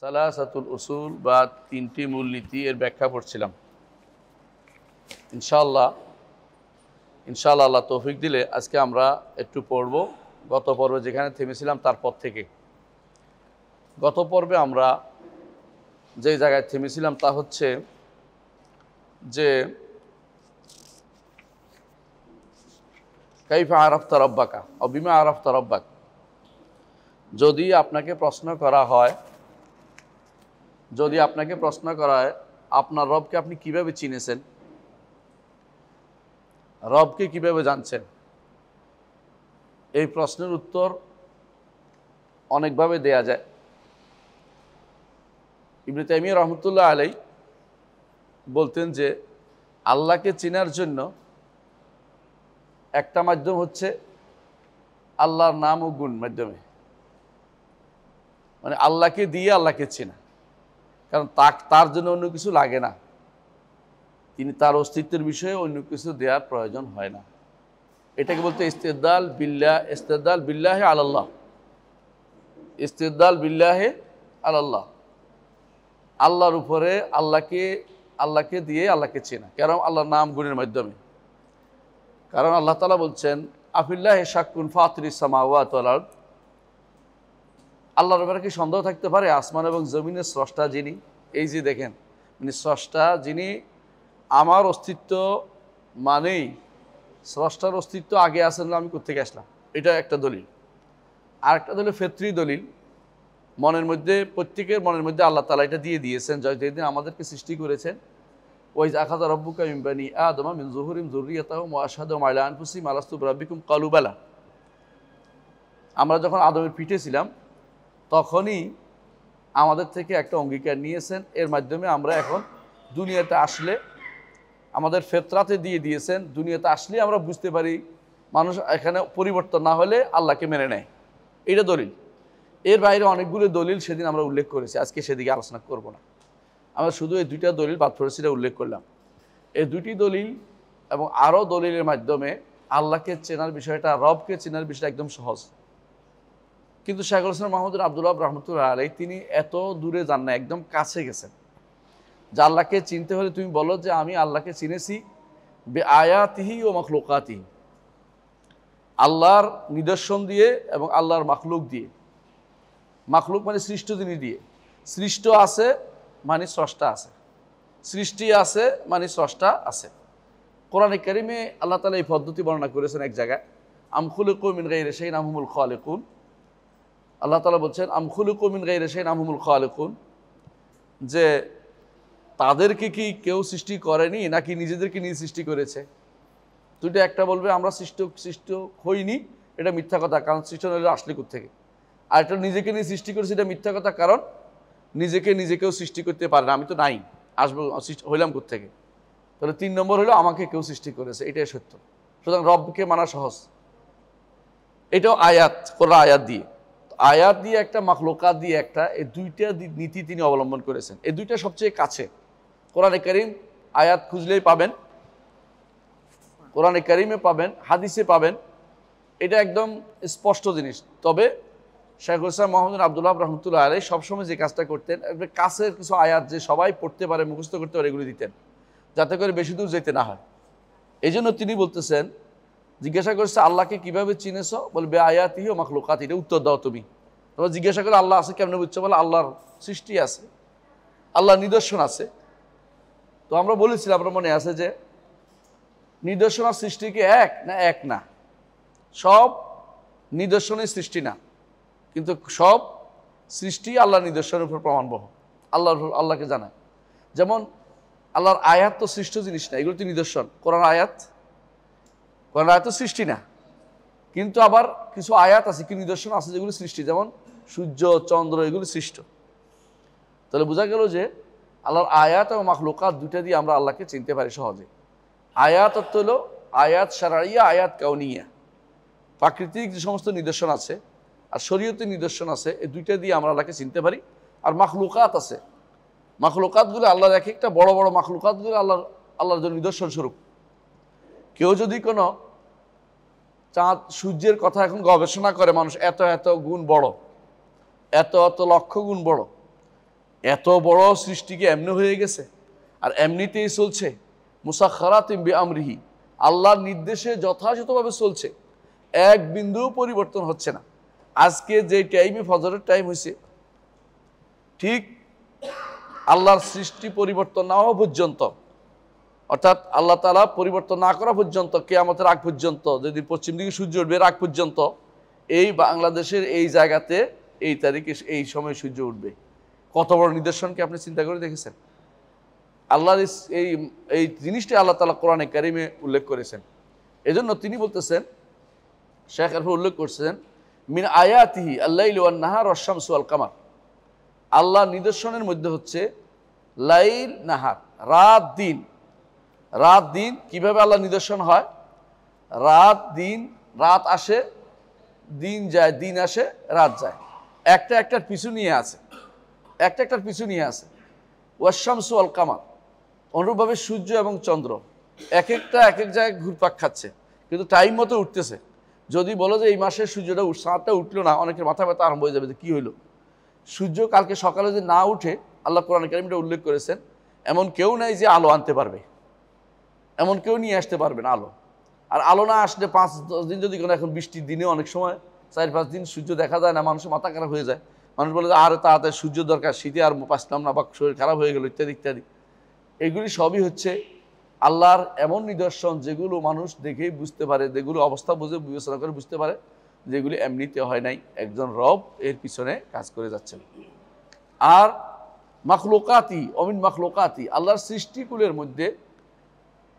সালাসাতুল উসুল বা তিনটি মূলনীতি এর ব্যাখ্যা পড়ছিলাম। ইনশাআল্লাহ আল্লাহ তৌফিক দিলে আজকে আমরা একটু পড়ব গত পর্বে যেখানে থেমেছিলাম তারপর থেকে। গত পর্বে আমরা যে জায়গায় থেমেছিলাম তা হচ্ছে যে কাইফা আরাফতা রব্বাকা ও বিমা আরাফতা রব্বাক। যদি আপনাকে প্রশ্ন করা হয় আপনার রবকে আপনি কিভাবে চিনেছেন, রবকে কিভাবে জানছেন, এই প্রশ্নের উত্তর অনেকভাবে দেয়া যায়। ইবনে তাইমিয়া রহমতুল্লাহ আলাইহি বলতেন যে আল্লাহকে চেনার জন্য একটা মাধ্যম হচ্ছে আল্লাহর নাম ও গুণ মাধ্যমে, মানে আল্লাহকে দিয়ে আল্লাহকে চেনা। কারণ তার জন্য অন্য কিছু লাগে না, তিনি তার অস্তিত্বের বিষয়ে অন্য কিছু দেওয়ার প্রয়োজন হয় না। এটাকে বলতে ইস্তেদলাল বিল্লাহি আলাল্লাহ, ইস্তেদলাল বিল্লাহি আলাল্লাহ, আল্লাহর উপরে আল্লাহকে দিয়ে আল্লাহকে চেনা। কারণ আল্লাহর নাম গুণের মাধ্যমে। কারণ আল্লাহ তাআলা বলছেন আফিল্লাহি শাক্কুন ফাতিরিস সামাওয়াতি ওয়াল আরদ, আল্লাহর ব্যাপারে কি সন্দেহ থাকতে পারে? আসমান এবং জমিনের স্রষ্টা যিনি, এই যে দেখেন মানে স্রষ্টা যিনি, আমার অস্তিত্ব মানেই স্রষ্টার অস্তিত্ব আগে আসেন না, আমি কোত্থেকে আসলাম, এটা একটা দলিল। আর একটা দলিল ফিতরি দলিল, মনের মধ্যে, প্রত্যেকের মনের মধ্যে আল্লাহ তাআলা এটা দিয়ে দিয়েছেন যেদিন আমাদেরকে সৃষ্টি করেছেন। ওয়াইজ আখাযা রাব্বুকা মিন বানি আদমা মিন যুহুরিহিম যুররিয়াতাহুম ওয়া আশহাদুহুম আলা আনফুসিহিম আলাস্তু বিরাব্বিকুম ক্বালু বালা। আমরা যখন আদমের পিঠে ছিলাম তখনই আমাদের থেকে একটা অঙ্গীকার নিয়েছেন, এর মাধ্যমে আমরা এখন দুনিয়াতে আসলে আমাদের ফেতরাতে দিয়ে দিয়েছেন, দুনিয়াতে আসলে আমরা বুঝতে পারি মানুষ এখানে পরিবর্তন না হলে আল্লাহকে মেনে নেয়। এটা দলিল। এর বাইরে অনেকগুলো দলিল সেদিন আমরা উল্লেখ করেছি, আজকে সেদিকে আলোচনা করব না। আমরা শুধু এই দুইটা দলিল বাদ ফরসিটা উল্লেখ করলাম। এই দুটি দলিল এবং আরও দলিলের মাধ্যমে আল্লাহকে চেনার বিষয়টা, রবকে চেনার বিষয়টা একদম সহজ। কিন্তু শাইখুল ইসলাম মাহমুদ আব্দুল ওয়াহাব রাহমাতুল্লাহ আলাইহি তিনি এত দূরে যান না, একদম কাছে গেছেন। যে আল্লাহকে চিনতে হলে তুমি বলো যে আমি আল্লাহকে চিনেছি বে আয়াতিহি ও মখলুকাতিহি, আল্লাহর নিদর্শন দিয়ে এবং আল্লাহর মাখলুক দিয়ে। মাখলুক মানে সৃষ্ট জিনিস দিয়ে। সৃষ্ট আছে মানে স্রষ্টা আছে, সৃষ্টি আছে মানে স্রষ্টা আছে। কোরআনে কারিমে আল্লাহ তাআলা এই পদ্ধতি বর্ণনা করেছেন এক জায়গায়, আম খুলিকু মিন গায়রি শাইইন আম হুমুল খালিকুন। আল্লাহ তাআলা বলছেন আম খুলিকু মিন গায়রি শাইইন আম হুমুল খালিকুন, যে তাদেরকে কি কেউ সৃষ্টি করেনি নাকি নিজেদেরকে নিয়ে সৃষ্টি করেছে। দুইটা, একটা বলবে আমরা সৃষ্ট হইনি, এটা মিথ্যা কথা, কারণ সৃষ্টি হলে আসলে কোত্থেকে। আর এটা নিজেকে নিয়ে সৃষ্টি করেছে, এটা মিথ্যা কথা, কারণ নিজেকেও সৃষ্টি করতে পারে না, আমি তো নাই, আসবো হইলাম কোত্থেকে। তাহলে 3 নম্বর হলো আমাকে কেউ সৃষ্টি করেছে, এটাই সত্য। সুতরাং রবকে মানা সহজ। এটাও আয়াত, কোরআন আয়াত দিয়ে একটা, মাখলুকাত দিয়ে একটা, এই দুইটা নীতি তিনি অবলম্বন করেছেন। এই দুইটা সবচেয়ে কাছে। কোরআনে কারীম আয়াত খুঁজলেই পাবেন, কোরআনে কারীমে পাবেন, হাদিসে পাবেন, এটা একদম স্পষ্ট জিনিস। তবে শাইখুল ইসলাম মুহাম্মদ আব্দুল ওয়াহাব রাহমাতুল্লাহ আলাইহি সবসময় যে কাজটা করতেন, কাছের কিছু আয়াত যে সবাই পড়তে পারে, মুখস্থ করতে পারে, এগুলি দিতেন, যাতে করে বেশি দূর যেতে না হয়। এই জন্য তিনি বলতেছেন, জিজ্ঞাসা করছে আল্লাহকে কিভাবে চিনেছ, বলবে আয়াতিহি ও মাখলুকাতিহি, এটা উত্তর দাও তুমি। তবে জিজ্ঞাসা করে আল্লাহ আছে কেমনে বুঝছো, বলে আল্লাহর সৃষ্টি আছে, আল্লাহর নিদর্শন আছে। তো আমরা বলেছিলাম, আপনার মনে আছে যে নিদর্শন আর সৃষ্টি কি এক না, সব নিদর্শনের সৃষ্টি না, কিন্তু সব সৃষ্টি আল্লাহর নিদর্শনের উপর প্রমাণবহ, আল্লাহকে জানায়। যেমন আল্লাহর আয়াত তো সৃষ্ট জিনিস না, এগুলো তো নিদর্শন। কোরআন আয়াত তো সৃষ্টি না, কিন্তু আবার কিছু আয়াত আছে, কি নিদর্শন আছে যেগুলো সৃষ্টি, যেমন সূর্য চন্দ্র, এগুলো সৃষ্ট। তাহলে বোঝা গেল যে আল্লাহর আয়াত এবং মাখলুকাত দুইটা দিয়ে আমরা আল্লাহকে চিনতে পারি সহজে। আয়াত অর্থ হলো আয়াত শারঈয়া, আয়াত কাউনিয়া, প্রাকৃতিক যে সমস্ত নিদর্শন আছে আর শরীয়তের নিদর্শন আছে, এই দুইটা দিয়ে আমরা আল্লাহকে চিনতে পারি। আর মাখলুকাত আছে, মাখলুকাতগুলো আল্লাহর এক একটা বড় বড় মাখলুকাতগুলো আল্লাহর জন্য নিদর্শন স্বরূপ। কেউ যদি কোনো চাঁদ সূর্যের কথা এখন গবেষণা করে মানুষ, এত এত গুণ বড়, এত এত লক্ষ গুণ বড়, এত বড় সৃষ্টিকে এমনি হয়ে গেছে আর এমনিতেই চলছে, মুসাখখারাতিন বিআমরিহি, আল্লাহর নির্দেশে যথাযথভাবে চলছে, এক বিন্দু পরিবর্তন হচ্ছে না। আজকে যে টাইমে ফজরের টাইম হয়েছে, ঠিক আল্লাহর সৃষ্টি পরিবর্তন না হওয়া পর্যন্ত, অর্থাৎ আল্লাহ তাআলা পরিবর্তন না করা পর্যন্ত, কিয়ামতের আগ পর্যন্ত, যদি পশ্চিম দিকে সূর্য উঠবে আগ পর্যন্ত, এই বাংলাদেশের এই জায়গাতে এই তারিখে এই সময় সূর্য উঠবে। কত বড় নিদর্শনকে আপনি চিন্তা করে দেখেছেন? আল্লাহর এই এই জিনিসটি আল্লাহ তাআলা কোরআনে কারিমে উল্লেখ করেছেন। এজন্য তিনি বলতেছেন, শেখ আরফ উল্লেখ করছেন, মিন আয়াতিহি আল-লাইলু ওয়ান-নাহার ওয়াশ-শামসু ওয়াল-কামার, আল্লাহর নিদর্শনের মধ্যে হচ্ছে লাইল নাহার, রাত দিন। রাত দিন কিভাবে আল্লাহ নিদর্শন হয়? রাত দিন, রাত আসে দিন যায়, দিন আসে রাত যায়, একটা একটার পিছু নিয়ে আছে, একটা একটার পিছু নিয়ে আছে। ওয়াশ-শামসু ওয়াল-কামার, অনুরূপভাবে সূর্য এবং চন্দ্র এক একটা এক এক জায়গায় ঘুরপাক খাচ্ছে, কিন্তু টাইম মতো উঠতেছে। যদি বলো যে এই মাসে সূর্যটা সাতটা উঠলো না, অনেকের মাথা ব্যথা আরম্ভ হয়ে যাবে যে কী হইলো। সূর্য কালকে সকালে যদি না উঠে, আল্লাহ কোরআন কারীমে উল্লেখ করেছেন, এমন কেউ নাই যে আলো আনতে পারবে, এমন কেউ নিয়ে আসতে পারবে না আলো। আর আলো না আসলে 5-10 দিন যদি কোনো, এখন বৃষ্টির দিনে অনেক সময় 4-5 দিন সূর্য দেখা যায় না, মানুষের মাথা খারাপ হয়ে যায়। মানুষ বলে যে আরে তাড়াতাড়ি সূর্য দরকার, শীতে আর পাচ্ছিলাম না, বা শরীর খারাপ হয়ে গেল, ইত্যাদি ইত্যাদি। এগুলি সবই হচ্ছে আল্লাহর এমন নিদর্শন যেগুলো মানুষ দেখেই বুঝতে পারে, যেগুলো অবস্থা বুঝে বিবেচনা করে বুঝতে পারে, যেগুলি এমনিতে হয় নাই, একজন রব এর পিছনে কাজ করে যাচ্ছেন। আর মাখলুকাতি অমিন মাখলুকাতি, আল্লাহর সৃষ্টিকুলের মধ্যে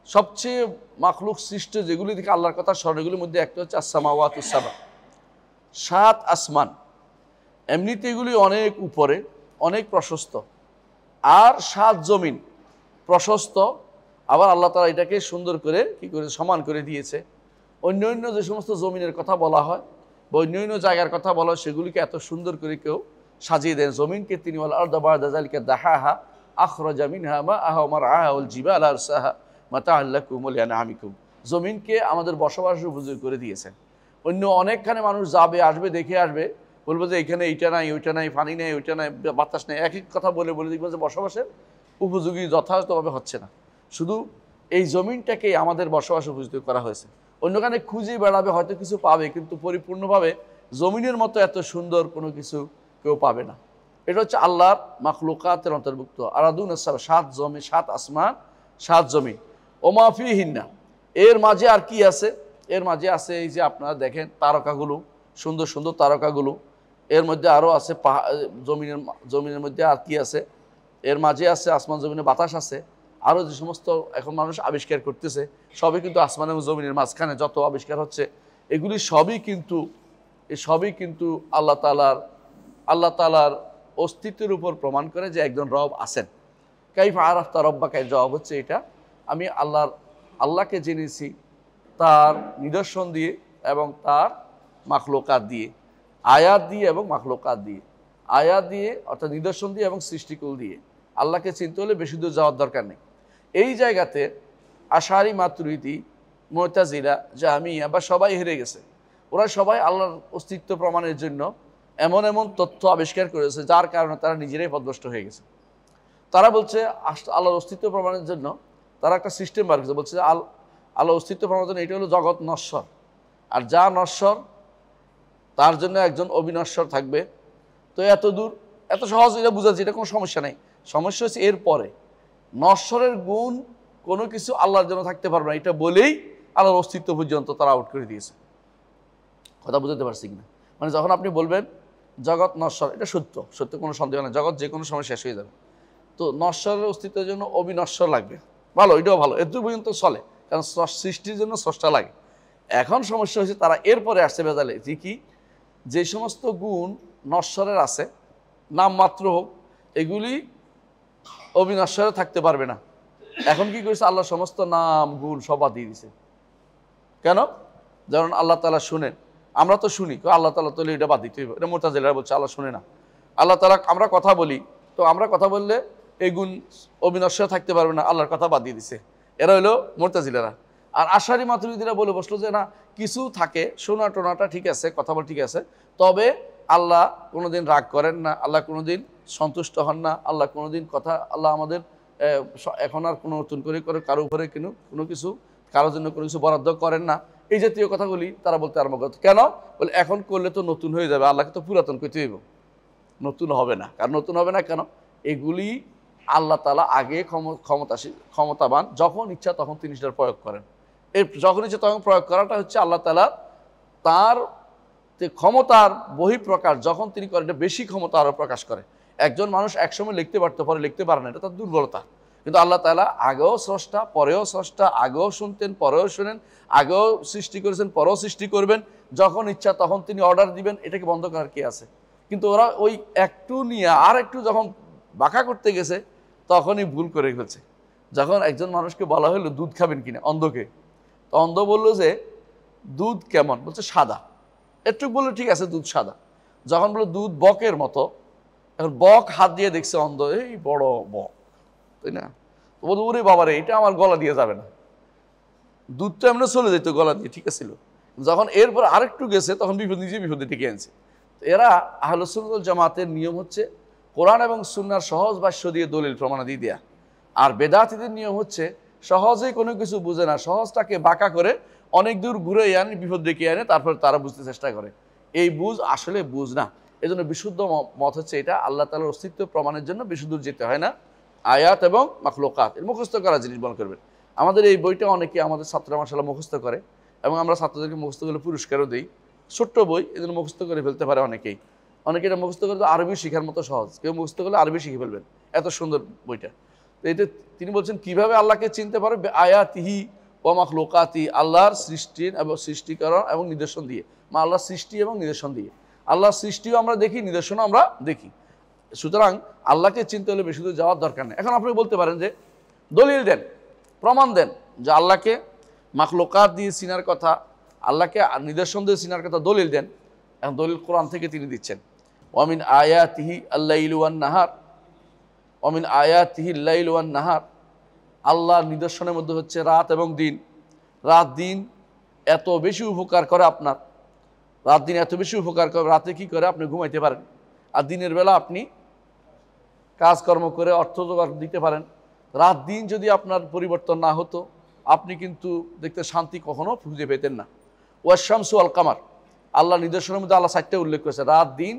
সবচেয়ে মাখলুক সৃষ্ট যেগুলি থেকে আল্লাহর কথা স্মরণগুলির মধ্যে একটা হচ্ছে আস-সামাওয়াতুস সাবা, 7 আসমান। এমনিতে এগুলি অনেক উপরে, অনেক প্রশস্ত। আর 7 জমিন প্রশস্ত, আবার আল্লাহ তাআলা এটাকে সুন্দর করে কি করে সমান করে দিয়েছে। অন্য অন্য যে সমস্ত জমিনের কথা বলা হয় বা অন্য অন্য জায়গার কথা বলা হয়, সেগুলিকে এত সুন্দর করে কেউ সাজিয়ে দেন। জমিনকে তিনি ওয়াল আরদা বা'দা যালিকা দাহাহা আখরাজা মিনহা মা'আহা ওয়া মারআহা ওয়াল জিবালা আরসাহা মাতা'আল লাকুম ওয়া লিআনআমিকুম, জমিনকে আমাদের বসবাসের উপযোগী করে দিয়েছেন। অন্য অনেকখানে মানুষ যাবে, আসবে, দেখে আসবে, বলবো যে এখানে এইটা নাই, ওইটা নাই, পানি নেই, ওইটা নাই, বাতাস নেই, এক এক কথা বলে বলে দেখবো যে বসবাসের উপযোগী যথাযথভাবে হচ্ছে না। শুধু এই জমিনটাকে আমাদের বসবাস উপযুক্ত করা হয়েছে। অন্যখানে খুঁজে বেড়াবে, হয়তো কিছু পাবে, কিন্তু পরিপূর্ণভাবে জমিনের মতো এত সুন্দর কোনো কিছু কেউ পাবে না। এটা হচ্ছে আল্লাহর মাখলুকাতের অন্তর্ভুক্ত। আরাদুন আস-সাবা, 7 জমি, 7 আসমান, 7 জমি। ওমা ফিহিন্না, এর মাঝে আর কি আছে? এর মাঝে আছে এই যে আপনারা দেখেন তারকাগুলো, সুন্দর সুন্দর তারকাগুলো। এর মধ্যে আরও আছে জমিনের মধ্যে আর কি আছে? এর মাঝে আছে আসমান জমিনে বাতাস আছে। আরও যে সমস্ত এখন মানুষ আবিষ্কার করতেছে, সবই কিন্তু আসমান এবং জমিনের মাঝখানে যত আবিষ্কার হচ্ছে, এগুলি সবই কিন্তু আল্লাহ তাআলার অস্তিত্বের উপর প্রমাণ করে যে একজন রব আছেন। কাইফা আরাফতা রব্বাকা, জবাব হচ্ছে এটা, আমি আল্লাহকে জেনেছি তার নিদর্শন দিয়ে এবং তার মাখলুকাত দিয়ে, আয়াত দিয়ে এবং মাখলুকাত দিয়ে। আয়াত দিয়ে অর্থাৎ নিদর্শন দিয়ে এবং সৃষ্টিকুল দিয়ে। আল্লাহকে চিনতে হলে বেশি দূর যাওয়ার দরকার নেই। এই জায়গাতে আশারি, মাতুরিদি, মুতাজিলা, জাহমিয়া বা সবাই হেরে গেছে। ওরা সবাই আল্লাহর অস্তিত্ব প্রমাণের জন্য এমন এমন তথ্য আবিষ্কার করেছে, যার কারণে তারা নিজেরাই পথভ্রষ্ট হয়ে গেছে। তারা বলছে আল্লাহর অস্তিত্ব প্রমাণের জন্য তারা একটা সিস্টেম বার করেছে, বলছে যে আল্লাহর অস্তিত্ব প্রমাণের জন্য এটা হলো জগৎ নশ্বর, আর যা নশ্বর তার জন্য একজন অবিনশ্বর থাকবে। তো এত দূর, এত সহজ এটা বুঝাচ্ছে, এটা কোনো সমস্যা নেই। সমস্যা হচ্ছে এরপরে নশ্বরের গুণ কোনো কিছু আল্লাহর জন্য থাকতে পারবে না, এটা বলেই আল্লাহর অস্তিত্ব পর্যন্ত তারা আউট করে দিয়েছে। কথা বুঝতে পারছি কিনা? মানে যখন আপনি বলবেন জগৎ নশ্বর, এটা সত্য, কোনো সন্দেহ নেই, জগৎ যে কোনো সময় শেষ হয়ে যাবে। তো নশ্বরের অস্তিত্বের জন্য অবিনশ্বর লাগবে, ভালো, এটাও ভালো, এত পর্যন্ত চলে, কারণ সৃষ্টির জন্য স্রষ্টা লাগে। এখন সমস্যা হচ্ছে তারা এরপরে আসছে বেজালে, যে সমস্ত গুণ নশ্বরের আছে, নামমাত্র হোক, এগুলি অবিনশ্বরে থাকতে পারবে না। এখন কি করেছে? আল্লাহ সমস্ত নাম গুণ সব বাদ দিয়ে দিছে। কেন? যেমন আল্লাহ তাআলা শুনেন, আমরা তো শুনি, আল্লাহ তাআলা তো এটা বাদ দিতে হবে, এটা মুতাজিলারা বলছে আল্লাহ শুনে না। আল্লাহ তাআলা, আমরা কথা বলি, তো আমরা কথা বললে এই গুণ অবিনশ্বরে থাকতে পারবে না, আল্লাহর কথা বাদ দিয়ে দিছে। এরা হলো মুতাজিলারা। আর আশারি মাতুরিদিরা বলে বসলো যে না, কিছু থাকে, শোনা টোনাটা ঠিক আছে, কথা বল ঠিক আছে, তবে আল্লাহ কোনোদিন রাগ করেন না, আল্লাহ কোনোদিন সন্তুষ্ট হন না, আল্লাহ কোনোদিন আল্লাহ আমাদের এখন আর কোনো নতুন করে কারো উপরে কোনো কিছু কারোর জন্য কোনো কিছু বরাদ্দ করেন না। এই জাতীয় কথাগুলি তারা বলতে আরম্ভ করত। কেন বলে? এখন করলে তো নতুন হয়ে যাবে, আল্লাহকে তো পুরাতন করতে হইব, নতুন হবে না। কারণ নতুন হবে না কেন? এগুলি আল্লাহ তাআলা আগে ক্ষমতাবান, যখন ইচ্ছা তখন তিনি সেটার প্রয়োগ করেন। যখন ইচ্ছা তখন প্রয়োগ করাটা হচ্ছে আল্লাহ তাআলা তার ক্ষমতার বহিঃপ্রকাশ। যখন তিনি করেন এটা বেশি ক্ষমতা আরও প্রকাশ করে। একজন মানুষ একসময় লিখতে পারতো, পরে লিখতে পারে না, এটা তার দুর্বলতা। কিন্তু আল্লাহ তাআলা আগেও স্রষ্টা, পরেও স্রষ্টা, আগেও শুনতেন, পরেও শোনেন, আগেও সৃষ্টি করেছেন, পরেও সৃষ্টি করবেন। যখন ইচ্ছা তখন তিনি অর্ডার দিবেন, এটাকে বন্ধ করার কি আছে? কিন্তু ওরা ওই একটু নিয়ে আর একটু যখন বাঁকা করতে গেছে তখনই ভুল করে ফেলছে। যখন একজন মানুষকে বলা হলো দুধ খাবেন কিনা, অন্ধকে, তো অন্ধ বললো যে দুধ কেমন? বলছে সাদা। একটু বললো ঠিক আছে দুধ সাদা। যখন বললো দুধ বকের মতো, এখন বক হাত দিয়ে দেখছে অন্ধ, এই বড় বক, তাই না? বলতো ওরে বাবারে, এটা আমার গলা দিয়ে যাবে না। দুধ তো এমনি চলে যেত গলা দিয়ে, ঠিক আছে। যখন এরপর আরেকটু গেছে তখন নিজে বিপদে ডেকে আনছে। এরা আহলুস সুন্নাত ওয়াল জামাতের নিয়ম হচ্ছে কোরআন এবং সুন্নাহর সহজ ভাষ্য দিয়ে দলিল প্রমাণাদি দেয়া। আর বেদাতীদের নিয়ম হচ্ছে সহজেই কোনো কিছু বুঝে না, সহজটাকে বাঁকা করে অনেক দূর ঘুরে আনে, বিপদ ডেকে আনে, তারপর তারা বুঝতে চেষ্টা করে। এই বুঝ আসলে বুঝ না। এই জন্য বিশুদ্ধ মত হচ্ছে এটা, আল্লাহ তাআলার অস্তিত্ব প্রমাণের জন্য বেশি দূর যেতে হয় না। আয়াত এবং মাখলুকাত এর মুখস্থ করা জিনিস মনে করবেন। আমাদের এই বইটা অনেকে আমাদের ছাত্ররা মাশাআল্লাহ মুখস্থ করে, এবং আমরা ছাত্রদেরকে মুখস্থ করলে পুরস্কারও দিই। ছোট্ট বই, এজন্য মুখস্থ করে ফেলতে পারে অনেকেই। অনেকে এটা মুখস্থ করে আরবি শেখার মতো সহজ, কেউ মুখস্থ করলে আরবি শিখে ফেলবেন, এত সুন্দর বইটা। তো এটা তিনি বলছেন কিভাবে আল্লাহকে চিনতে পারবে? আয়াতিহি ওয়া মাখলুকাতি, আল্লাহর সৃষ্টি এবং সৃষ্টিকরণ এবং নিদর্শন দিয়ে। আল্লাহর সৃষ্টি এবং নিদর্শন দিয়ে। আল্লাহর সৃষ্টিও আমরা দেখি, নিদর্শনও আমরা দেখি। সুতরাং আল্লাহকে চিনতে হলে বেশি দূর যাওয়ার দরকার নেই। এখন আপনি বলতে পারেন যে দলিল দেন, প্রমাণ দেন যে আল্লাহকে মাখলুকাত দিয়ে চিনার কথা, আল্লাহকে নিদর্শন দিয়ে চিনার কথা দলিল দেন। এখন দলিল কোরআন থেকে তিনি দিচ্ছেন। ওয়ামিন আয়াতিহি আল্লাইলু ওয়ান নাহার, ওয়ামিন আয়াতিহি আল্লাইলু ওয়ান নাহার, আল্লাহর নিদর্শনের মধ্যে হচ্ছে রাত এবং দিন। রাত দিন এত বেশি উপকার করে আপনার, রাত দিন এত বেশি উপকার করে, রাতে কি করে? আপনি ঘুমাইতে পারেন, আর দিনের বেলা আপনি কাজকর্ম করে অর্থ জোগাড় দিতে পারেন। রাত দিন যদি আপনার পরিবর্তন না হতো, আপনি কিন্তু দেখতে শান্তি কখনো খুঁজে পেতেন না। ওয়াশ-শামসু ওয়াল কামার, আল্লাহ নিদর্শনের মধ্যে আল্লাহ 4টা উল্লেখ করেছে, রাত দিন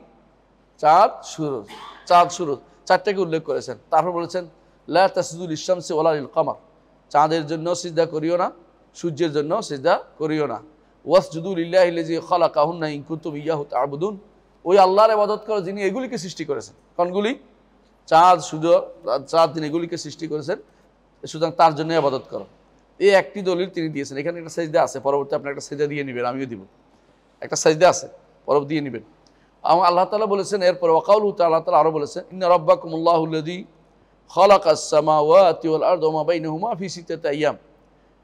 চাঁদ সূরজ, চাঁদ সূরজ 4টাকে উল্লেখ করেছেন। তারপর বলেছেন লা তাসজুদু লিশ-শামসি ওয়ালা লিল-কামার, চাঁদের জন্য সিজদা করিও না, সূর্যের জন্য সিজদা করিও না। ওয়াসজুদু লিল্লাহিল্লাযী খালাকাহুন্না ইন কুনতুম ইয়াহু তা'বুদুন, ওই আল্লাহর ইবাদত করো যিনি এগুলিকে সৃষ্টি করেছেন। কোনগুলি? চাঁদ, সূর্য, চাঁদ দিন এগুলিকে সৃষ্টি করেছেন, সুতরাং তার জন্য ইবাদত করো। এই একটি দলিল তিনি দিয়েছেন। এখানে একটা সেজদা আছে, পরবর্তী আপনি একটা সেজদা দিয়ে নেবেন, আমিও দিব। একটা সেজদা আছে, পরব দিয়ে নেবেন। আল্লাহ তাআলা বলেছেন এরপর ওয়াকাউলু তাআলা, আল্লাহ তাআলা আরো বলেছেন ইন্না রাব্বাকুমুল্লাহুল্লাযী খালাকাস সামাওয়াতি ওয়াল আরদা ওয়া মা বাইনাহুমা ফি সিত্তাতি আইয়াম।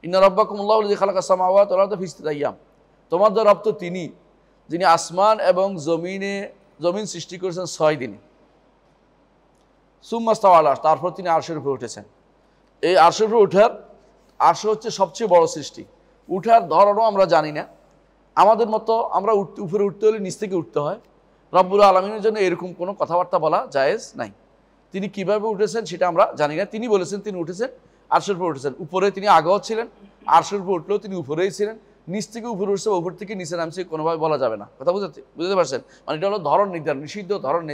ইন্না রাব্বাকুমুল্লাহুল্লাযী খালাকাস সামাওয়াতি ওয়াল আরদা ফি সিত্তাতি আইয়াম, তোমাদের রব তো তিনি যিনি আসমান এবং জমিন সৃষ্টি করেছেন 6 দিনে। সুম্মা ইস্তাওয়া আলা আরশ, তারপর তিনি আরশের উপরে উঠেছেন। এই আরশের উপরে ওঠার, আরশ হচ্ছে সবচেয়ে বড় সৃষ্টি। উঠার ধরনও আমরা জানি না, আমাদের মতো আমরা উপরে উঠতে হলে নিচ থেকে উঠতে হয়। রব্বুল আলামিনের জন্য এরকম কোনো কথাবার্তা বলা জায়েজ নাই। তিনি কিভাবে উঠেছেন সেটা আমরা জানি না। তিনি বলেছেন তিনি উঠেছেন, আরশের উপরে উঠেছেন। উপরে তিনি আগেও ছিলেন, আরশের উপরে উঠলেও তিনি উপরেই ছিলেন। নিচ থেকে উপরে উঠছে, উপর থেকে নিচে নামছে, কোনোভাবে বলা যাবে না। কথা বুঝতে পারছেন? মানে এটা হলো ধরন নির্ধারণ, নিষিদ্ধ ধরন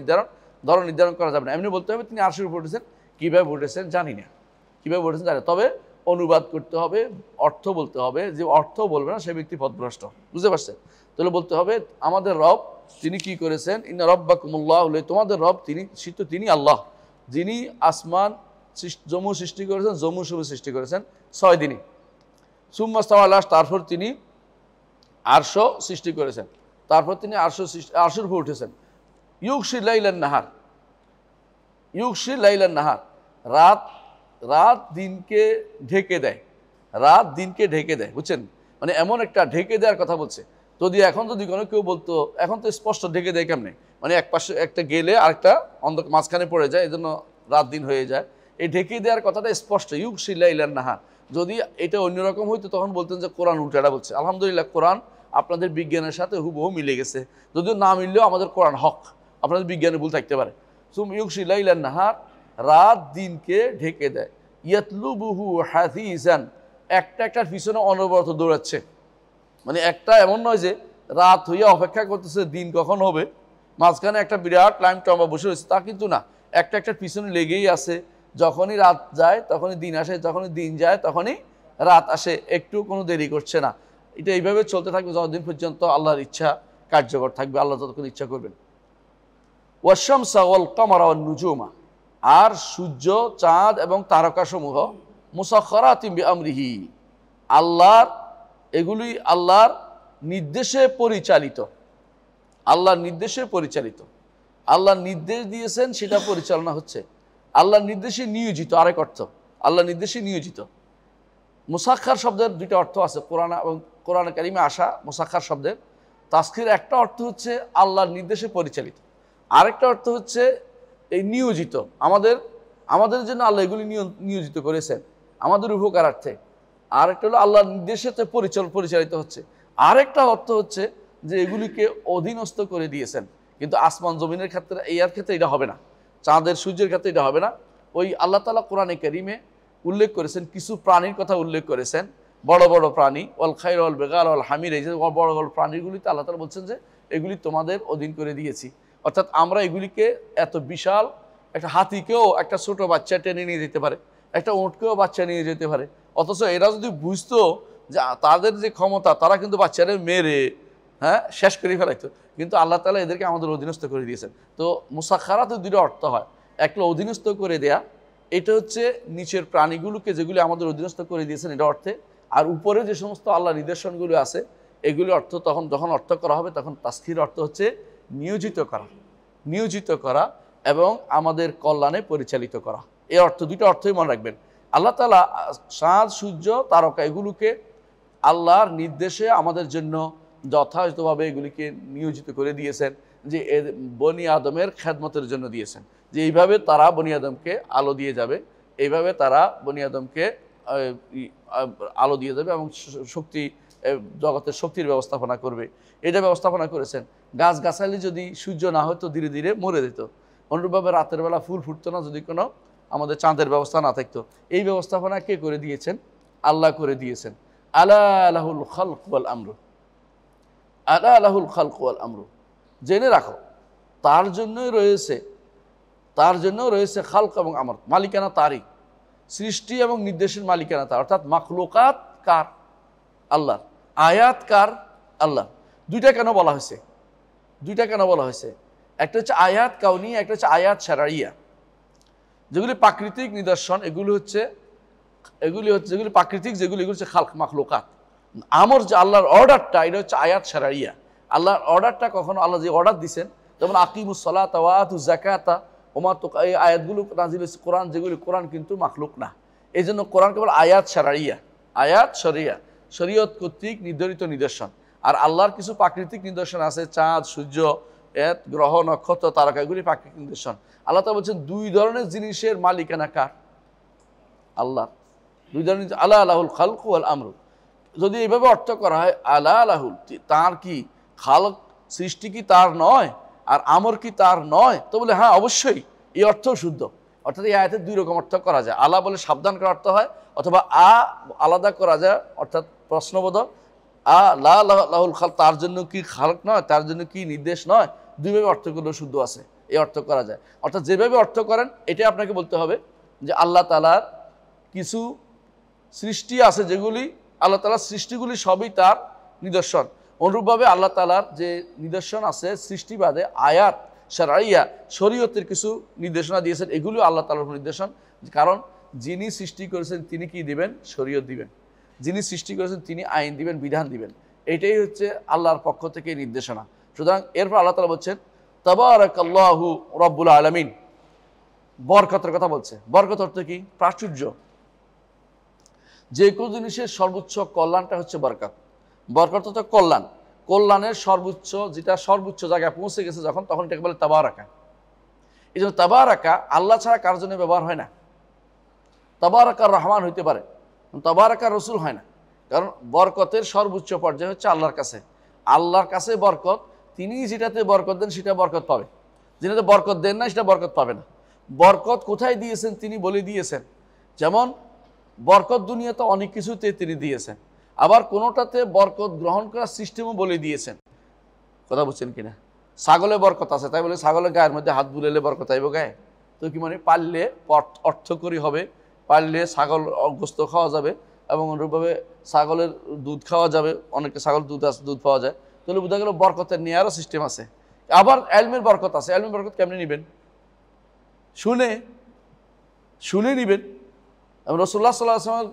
নির্ধারণ করা যাবে না। এমনি বলতে হবে তিনি আরশের উপরে উঠেছেন, কীভাবে উঠেছেন জানি না, কীভাবে উঠেছেন জানি না। তবে অনুবাদ করতে হবে, অর্থ বলতে হবে। যে অর্থ বলবে না সে ব্যক্তি পথভ্রষ্ট। বুঝতে পারছেন? তাহলে বলতে হবে আমাদের রব তিনি কি করেছেন, ইন্না রাব্বাকুমুল্লাহু, তোমাদের রব তিনি আল্লাহ যিনি আসমান জম্মু সৃষ্টি করেছেন, জম্মু সৃষ্টি করেছেন 6 দিনে। সুম্মা ইস্তাওয়া আলা আরশ, তারপর তিনি আরশ সৃষ্টি করেছেন। তারপর তিনি আরশের উপর উঠেছেন। ইউগশি লাইলান নাহার, ইউগশি লাইলান নাহার, রাত দিনকে ঢেকে দেয়, রাত দিনকে ঢেকে দেয়। বুঝছেন? মানে এমন একটা ঢেকে দেওয়ার কথা বলছে। এখন যদি কোনো কেউ বলতো, এখন তো স্পষ্ট ঢেকে দেয় কেমনে, মানে এক পাশে একটা গেলে আরেকটা মাঝখানে পড়ে যায়, এই জন্য রাত দিন হয়ে যায়। এই ঢেকে দেওয়ার কথাটা স্পষ্ট, ইউগশি লাইলান নাহার। যদি এটা অন্যরকম হইতো তখন বলতেন যে কোরআন উল্টাটা বলছে। আলহামদুলিল্লাহ, কোরআন আপনাদের বিজ্ঞানের সাথে হুবহু মিলে গেছে, যদিও না মিললেও আমাদের কোরআন হক, আপনাদের বিজ্ঞানে ভুল থাকতে পারে। সুম ইউকশি লাইলান নাহার, রাত দিনকে ঢেকে দেয়, ইয়াতলুবুহু হাসিসান, একটা একটার পিছনে অনবরত দৌড়াচ্ছে। মানে একটা এমন নয় যে রাত হইয়া অপেক্ষা করতেছে দিন কখন হবে, মাঝখানে একটা বিরাট লাইন টম্বা বসে রয়েছে, তা কিন্তু না, একটা একটার পিছনে লেগেই আছে। যখনই রাত যায় তখনই দিন আসে, যখনই দিন যায় তখনই রাত আসে, একটু কোনো দেরি করছে না। এটা এইভাবে চলতে থাকবে যতদিন পর্যন্ত আল্লাহর ইচ্ছা কার্যকর থাকবে, আল্লাহ যতক্ষণ ইচ্ছা করবেন। ওয়াশামসা ওয়াল কামারা ওয়ান নুজুমা, আর সূর্য, চাঁদ এবং তারকাসমূহ মুসাখখারাতিন বিআমরিহি, আল্লাহর, এগুলি আল্লাহর নির্দেশে পরিচালিত, আল্লাহর নির্দেশে পরিচালিত। আল্লাহ নির্দেশ দিয়েছেন, সেটা পরিচালনা হচ্ছে। আল্লাহর নির্দেশে নিয়োজিত, আরেক অর্থ, আল্লাহর নির্দেশে নিয়োজিত। মুসাক্খার শব্দের দুইটা অর্থ আছে কোরআন এবং কোরআন কারিমে আসা মুসাক্খার শব্দের তাসখির একটা অর্থ হচ্ছে আল্লাহর নির্দেশে পরিচালিত, আরেকটা অর্থ হচ্ছে এই নিয়োজিত, আমাদের জন্য আল্লাহ এগুলি নিয়োজিত করেছেন আমাদের উপকারার্থে। আরেকটা হলো আল্লাহর নির্দেশে পরিচালিত হচ্ছে। আরেকটা অর্থ হচ্ছে যে এগুলিকে অধীনস্থ করে দিয়েছেন। কিন্তু আসমান জমিনের ক্ষেত্রে, এর ক্ষেত্রে এটা হবে না, চাঁদের সূর্যের ক্ষেত্রে এটা হবে না। ওই আল্লাহ তাআলা কোরআনে কারিমে উল্লেখ করেছেন, কিছু প্রাণীর কথা উল্লেখ করেছেন, বড় বড় প্রাণী, ওয়াল খাইর ওয়াল বেগাল ওয়াল হামির, এই যে বড় বড় প্রাণীগুলিতে আল্লাহ তাআলা বলছেন যে এগুলি তোমাদের অধীন করে দিয়েছি। অর্থাৎ আমরা এগুলিকে, এত বিশাল একটা হাতিকেও একটা ছোট বাচ্চা টেনে নিয়ে যেতে পারে, একটা উটকেও বাচ্চা নিয়ে যেতে পারে, অথচ এরা যদি বুঝতো যে তাদের যে ক্ষমতা, তারা কিন্তু বাচ্চারা মেরে শেষ করে ফেলাইতো, কিন্তু আল্লাহ তাআলা এদেরকে আমাদের অধীনস্থ করে দিয়েছেন। তো মুসাখখারাতের দুটো অর্থ হয়, একটা অধীনস্থ করে দেয়া, এটা হচ্ছে নিচের প্রাণীগুলোকে যেগুলি আমাদের অধীনস্থ করে দিয়েছেন এটা অর্থে, আর উপরে যে সমস্ত আল্লাহ নিদর্শনগুলো আছে এগুলি অর্থ যখন অর্থ করা হবে তখন তাসখির অর্থ হচ্ছে নিয়োজিত করা এবং আমাদের কল্যাণে পরিচালিত করা। এই অর্থ, দুটো অর্থই মনে রাখবেন। আল্লাহ তাআলা চাঁদ, সূর্য, তারকা এগুলোকে আল্লাহর নির্দেশে আমাদের জন্য যথাযথভাবে এগুলিকে নিয়োজিত করে দিয়েছেন, যে বনি আদমের খেদমতের জন্য দিয়েছেন, যে এইভাবে তারা বনি আদমকে আলো দিয়ে যাবে, এইভাবে তারা বনি আদমকে আলো দিয়ে যাবে এবং জগতের শক্তির ব্যবস্থাপনা করবে, এটা ব্যবস্থাপনা করেছেন। গাছগাছালি যদি সূর্য না হতো ধীরে ধীরে মরে যেত, অনুরূপভাবে রাতের বেলা ফুল ফুটতো না যদি কোনো আমাদের চাঁদের ব্যবস্থা না থাকতো। এই ব্যবস্থাপনা কে করে দিয়েছেন? আল্লাহ করে দিয়েছেন। আলা লাহুল খালক ওয়াল আমরু, আলা লাহুল খালক ওয়াল আমরু, জেনে রাখো তার জন্যই রয়েছে খালক এবং আমর, মালিকানা তারই, সৃষ্টি এবং নির্দেশের মালিকানা তার। অর্থাৎ মাখলুকাত কার? আল্লাহ। আয়াত কার? আল্লাহ। দুইটা কেন বলা হয়েছে? একটা হচ্ছে আয়াত কাউনি, একটা হচ্ছে আয়াত শারঈয়া। যেগুলি প্রাকৃতিক নিদর্শন এগুলি হচ্ছে যেগুলি প্রাকৃতিক, এগুলি হচ্ছে খালক, মাখলুকাত। আমর যে আল্লাহর অর্ডারটা, এটা হচ্ছে আয়াত শারঈয়া। আল্লাহর অর্ডারটা কখনো আল্লাহ যে অর্ডার দিচ্ছেন, যেমন আকিমুস সালাতা ওয়া আতুজ যাকাতা ওমা, তো এই আয়াতগুলো নাজিল হয়েছে কোরআন, যেগুলি কোরআন কিন্তু মাখলুক না। এই জন্য কোরআন কেবল আয়াত শারঈয়া, আয়াত শরিয়া, শরীয়ত কর্তৃক নির্ধারিত নিদর্শন। আর আল্লাহর কিছু প্রাকৃতিক নিদর্শন আছে, চাঁদ, সূর্য, গ্রহ, নক্ষত্র, তারকা, এগুলি প্রাকৃতিক নিদর্শন। আল্লাহ তাআলা বলছেন দুই ধরনের জিনিসের মালিকানা কার? আল্লাহ। দুই ধরনের, আলা লাহুল খালক ওয়াল আমরু। যদি এইভাবে অর্থ করা হয় আলা লাহুল, তার কি খালক, সৃষ্টি কি তার নয়, আর আমর কি তার নয়, তো বলে হ্যাঁ অবশ্যই, এই অর্থও শুদ্ধ। অর্থাৎ এই আয়াতের দুই রকম অর্থ করা যায়, আলা বলে সাবধান করার অর্থ হয়, অথবা আলাদা করা যায়, অর্থাৎ প্রশ্নবোধক। লাহুল খালক, তার জন্য কি খালক নয়, তার জন্য কি নির্দেশ নয়, দুইভাবে অর্থ করলে শুদ্ধ আছে, এই অর্থ করা যায়। অর্থাৎ যেভাবে অর্থ করেন এটাই আপনাকে বলতে হবে যে আল্লাহ তাআলার কিছু সৃষ্টি আছে যেগুলি, আল্লাহ তাআলার সৃষ্টিগুলি সবই তার নিদর্শন। অনুরূপভাবে আল্লাহ তাআলার যে নিদর্শন আছে সৃষ্টিবাদে, আয়াত শারঈয়া, শরীয়তের কিছু নির্দেশনা দিয়েছেন, এগুলিও আল্লাহ তাআলার নির্দেশন। কারণ যিনি সৃষ্টি করেছেন তিনি কি দিবেন? শরীয়ত দিবেন। যিনি সৃষ্টি করেছেন তিনি আইন দিবেন, বিধান দিবেন। এটাই হচ্ছে আল্লাহর পক্ষ থেকে নির্দেশনা। সুতরাং এরপর আল্লাহ তাআলা বলছেন তাবারাকাল্লাহু রাব্বুল আলামিন, বরকতের কথা বলছে। বরকত অর্থ কি? প্রাচুর্য। যে কোনো জিনিসের সর্বোচ্চ কল্যাণটা হচ্ছে বরকত। বরকত হচ্ছে কল্যাণ, কল্যাণের সর্বোচ্চ, যেটা সর্বোচ্চ জায়গায় পৌঁছে গেছে যখন, তখন এটাকে বলে তাবারাকা। এই জন্য তাবারাকা আল্লাহ ছাড়া কার জন্য ব্যবহার হয় না। তাবারাকার রহমান হইতে পারে, তাবারাকার রসুল হয় না, কারণ বরকতের সর্বোচ্চ পর্যায়ে হচ্ছে আল্লাহর কাছে। আল্লাহর কাছে বরকত, তিনি যেটাতে বরকত দেন সেটা বরকত পাবে, যেটাতে বরকত দেন না সেটা বরকত পাবে না। বরকত কোথায় দিয়েছেন তিনি বলে দিয়েছেন। যেমন বরকত দুনিয়াতে অনেক কিছুতে তিনি দিয়েছেন, আবার কোনোটাতে বরকত গ্রহণ করার সিস্টেমও বলে দিয়েছেন। কথা বুঝছেন কিনা? ছাগলে বরকত আছে, তাই বলে ছাগলের গায়ের মধ্যে হাত বুলাইলে বরকত আইব গায়ে? তো কি মানে পারলে অর্থকরী হবে, পারলে ছাগল গোস্ত খাওয়া যাবে এবং অনুরূপভাবে ছাগলের দুধ খাওয়া যাবে, অনেকে ছাগল দুধ আছে, দুধ পাওয়া যায়। তাহলে বোঝা গেল বরকতের নেওয়ারও সিস্টেম আছে। আবার এলমের বরকত আছে, এলমের বরকত কেমনি নেবেন? শুনে শুনে নেবেন। এবং রাসূলুল্লাহ সাল্লাল্লাহু আলাইহি ওয়াসাল্লাম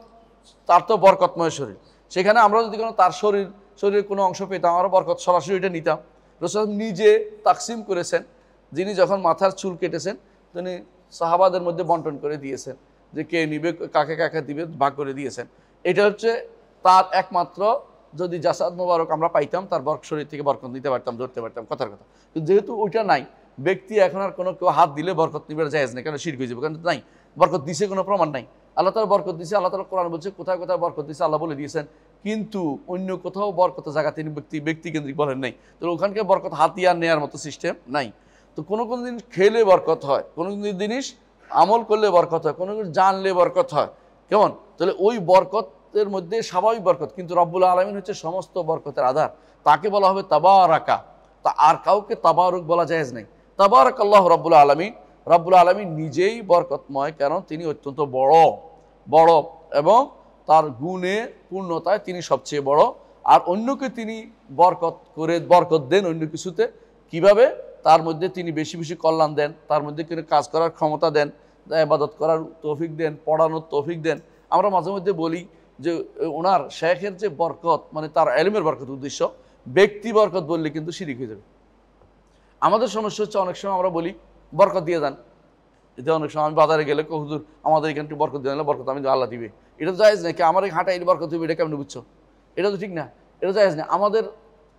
তার তো বরকতময় শরীর, সেখানে আমরা যদি কোনো তার শরীরের কোনো অংশ পেতাম, আমরা বরকত সরাসরি এটা নিতাম। রাসূল নিজে তাকসিম করেছেন, যিনি যখন মাথার চুল কেটেছেন তিনি সাহাবাদের মধ্যে বন্টন করে দিয়েছেন যে কে নিবে, কাকে কাকে দিবে, ভাগ করে দিয়েছেন। এটা হচ্ছে তার একমাত্র, যদি জাসাদ মোবারক আমরা পাইতাম তার শরীর থেকে বরকত নিতে পারতাম, ধরতে পারতাম, কথার কথা। কিন্তু যেহেতু ওইটা নাই, ব্যক্তি এখন আর কোনো কেউ হাত দিলে বরকত নিবে জায়েজ নেই, কারণ শিরক হয়ে যাবে, কারণ নাই, বরকত দিছে কোনো প্রমাণ নাই। আল্লাহ তাআলা বরকত দিয়েছে, আল্লাহ তাআলা কোরআন বলছে কোথায় কোথায় বরকত দিয়েছে আল্লাহ বলে দিয়েছেন, কিন্তু অন্য কোথাও বরকতের জায়গা তিনি ব্যক্তিকেন্দ্রিক বলেন নাই। তো ওখানকে বরকত হাতিয়ার নেওয়ার মতো সিস্টেম নাই। তো কোনো কোনো জিনিস খেলে বরকত হয়, কোনো জিনিস আমল করলে বরকত হয়, কোনো জিনিস জানলে বরকত হয়। কেমন? তাহলে ওই বরকতের মধ্যে স্বাভাবিক বরকত, কিন্তু রব্বুল আলামিন হচ্ছে সমস্ত বরকতের আধার, তাকে বলা হবে তাবারাকা। তা আর কাউকে তাবারুক বলা জায়েজ নেই। তাবারাকাল্লাহু রব্বুল আলামিন, রব্বুল আলামিন নিজেই বরকতময়, কারণ তিনি অত্যন্ত বড় এবং তার গুণে পূর্ণতায় তিনি সবচেয়ে বড়। আর অন্যকে তিনি বরকত দেন অন্য কিছুতে, কিভাবে? তার মধ্যে তিনি বেশি বেশি কল্যাণ দেন, তার মধ্যে তিনি কাজ করার ক্ষমতা দেন, ইবাদত করার তৌফিক দেন, পড়ানোর তৌফিক দেন। আমরা মাঝে মধ্যে বলি যে ওনার শেখের যে বরকত, মানে তার এলমের বরকত উদ্দেশ্য, ব্যক্তি বরকত বললে কিন্তু শিরিক হয়ে যাবে। আমাদের সমস্যা হচ্ছে অনেক সময় আমরা বলি বরকত দিয়ে যান, এতে অনেক সময় আমি বাজারে গেলে হুজুর আমাদের এখানটি বরকত দিয়ে দিলে বরকত আমি আল্লাহ দিবে, এটা তো জায়েজ নাকি? আমার এই হাঁটা এই বরকত দিবে, এটা কেমন বুঝছো? এটা তো ঠিক না, এটা জায়েজ না। আমাদের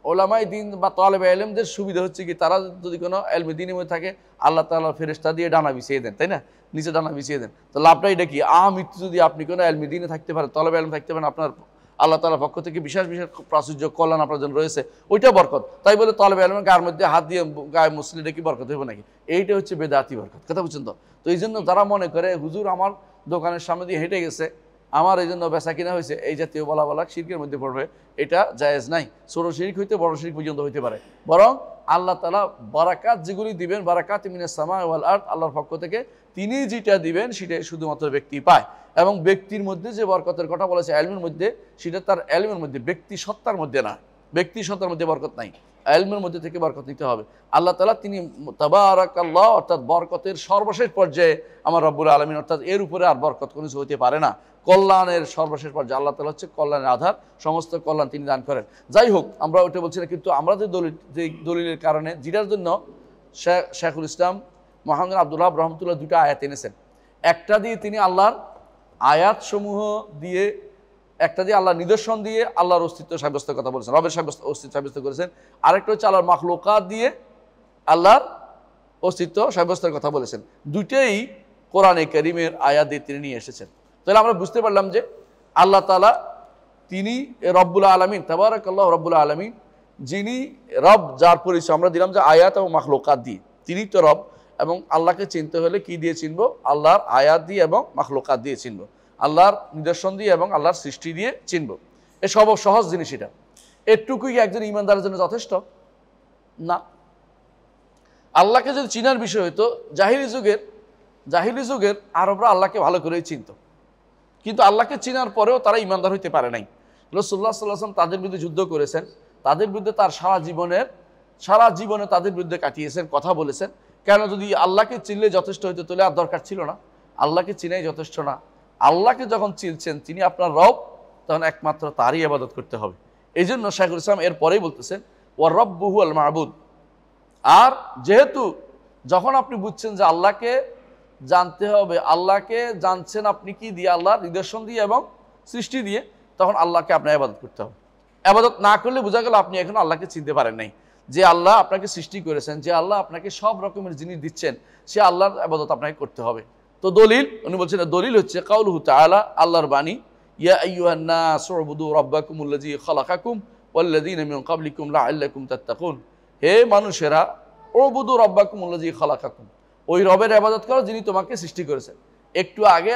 ওলামায়ে দ্বীন বা তালেবে ইলমদের সুবিধা হচ্ছে কি, তারা যদি কোনো ইলমে দ্বীনের মধ্যে থাকে, আল্লাহ তাআলা ফেরেশতা দিয়ে ডানা বিছিয়ে দেন, তাই না? নিচে ডানা বিছিয়ে দেন। তো লাভটা এটা কি? মৃত্যু যদি আপনি কোনো ইলমে দ্বীনে থাকতে পারেন, তালেবে ইলম থাকতে পারেন, আপনার আল্লাহ তাআলার পক্ষ থেকে বিশেষ বিশেষ প্রাচুর্য কল্যাণ আপনার জন্য রয়েছে, ওইটা বরকত। তাই বলে তালেবে ইলমের গায়ের মধ্যে হাত দিয়ে গায়ে মুসলি এটা কি বরকত হবে নাকি? এইটা হচ্ছে বেদাতি বরকত। কথা বুঝছেন তো? তো এই জন্য যারা মনে করে হুজুর আমার দোকানের সামনে দিয়ে হেঁটে গেছে, আমার এই জন্য বেচা কিনা হয়েছে, এই জাতীয় বলা শিরকের মধ্যে পড়বে, এটা জায়েজ নাই। ছোট শিরক হইতে বড় শিরক পর্যন্ত হইতে পারে। বরং আল্লাহ তাআলা বারাকাত যেগুলি দিবেন, বারাকাত মিনাস সামাই ওয়াল আরদ, আল্লাহর পক্ষ থেকে তিনি যেটা দিবেন সেটাই শুধুমাত্র ব্যক্তি পায়। এবং ব্যক্তির মধ্যে যে বরকতের কথা বলেছে ইলমের মধ্যে, সেটা তার ইলমের মধ্যে, ব্যক্তি সত্তার মধ্যে না। ব্যক্তি সত্তার মধ্যে বরকত নাই, ইলমের মধ্যে থেকে বরকত নিতে হবে। আল্লাহ তাআলা তিনি তাবারাকাল্লাহ, অর্থাৎ বরকতের সর্বশেষ পর্যায়ে আমার রব্বুল আলামিন, অর্থাৎ এর উপরে আর বরকত কোনো কিছু হতে পারে না। কল্যাণের সর্বশেষ পর্যায়ে আল্লাহ তাআলা হচ্ছে কল্যাণের আধার, সমস্ত কল্যাণ তিনি দান করেন। যাই হোক, আমরা ওইটা বলছি না, কিন্তু আমরা যে দলিলের কারণে, যেটার জন্য শেখুল ইসলাম মুহাম্মদ আব্দুল্লাহ রহমতুল্লাহ দুটো আয়াত এনেছেন। একটা দিয়ে তিনি আল্লাহর আয়াত সমূহ দিয়ে, একটা দিয়ে আল্লাহর নিদর্শন দিয়ে আল্লাহর অস্তিত্ব সাব্যস্তের কথা বলেছেন, রবের অস্তিত্ব সাব্যস্ত করেছেন। আরেকটা হচ্ছে আল্লাহর মাখলুকাত দিয়ে আল্লাহর অস্তিত্ব সাব্যস্তের কথা বলেছেন। দুটেই কোরআনে কারীমের আয়াত দিয়ে তিনি নিয়ে এসেছেন। তাহলে আমরা বুঝতে পারলাম যে আল্লাহ তাআলা তিনি রব্বুল আলামিন, তাবারাকাল্লাহু রব্বুল আলামিন, যিনি রব, যার পরিচয় আমরা দিলাম যে আয়াত এবং মাখলুকাত দিয়ে, তিনি তো রব। এবং আল্লাহকে চিনতে হলে কি দিয়ে চিনব? আল্লাহর আয়াত দিয়ে এবং মাখলুকাত দিয়ে চিনব, আল্লাহর নিদর্শন দিয়ে এবং আল্লাহর সৃষ্টি দিয়ে চিনব। এ সহজ জিনিস। এটা এটুকুই একজন ইমানদারের জন্য যথেষ্ট না। আল্লাহকে যদি চিনার বিষয় হতো, জাহিলি যুগের আরবরা আল্লাহকে ভালো করেই চিনত, কিন্তু আল্লাহকে চিনার পরেও তারা ইমানদার হইতে পারে নাই। রাসূলুল্লাহ সাল্লাল্লাহু আলাইহি ওয়াসাল্লাম তাদের বিরুদ্ধে যুদ্ধ করেছেন, তাদের বিরুদ্ধে তার সারা জীবনে তাদের বিরুদ্ধে কাটিয়েছেন, কথা বলেছেন। কেন? যদি আল্লাহকে চিনলে যথেষ্ট হইতো তাহলে আর দরকার ছিল না। আল্লাহকে চিনাই যথেষ্ট না। আল্লাহকে যখন চিনছেন তিনি আপনার রব, তখন একমাত্র তারই ইবাদত করতে হবে। এই জন্য শাইখুল ইসলাম এর পরেই বলতেছেন ওয়া রাব্বুহু আল মা'বুদ। আর যেহেতু যখন আপনি বুঝছেন যে আল্লাহকে জানতে হবে, আল্লাহকে জানছেন আপনি কি দিয়ে? আল্লাহর নিদর্শন দিয়ে এবং সৃষ্টি দিয়ে, তখন আল্লাহকে আপনার ইবাদত করতে হবে। ইবাদত না করলে বোঝা গেল আপনি এখন আল্লাহকে চিনতে পারেন নাই। যে আল্লাহ আপনাকে সৃষ্টি করেছেন, যে আল্লাহ আপনাকে সব রকমের জিনিস দিচ্ছেন, সে আল্লাহর ইবাদত আপনাকে করতে হবে। তো দলিল, উনি বলছেন দলিল হচ্ছে কাউলুহু তাআলা, আল্লাহর বাণী, ইয়া আইয়ুহান নাস উবুদু রাব্বাকুমুল্লাযী খালাকাকুম ওয়াল্লাযীনা মিন ক্বাবলিকুম লাআল্লাকুম তাত্তাকুন, হে মানুষেরা উবুদু রাব্বাকুমুল্লাযী খালাকাকুম, ওই রবের ইবাদত করো যিনি তোমাকে সৃষ্টি করেছেন। একটু আগে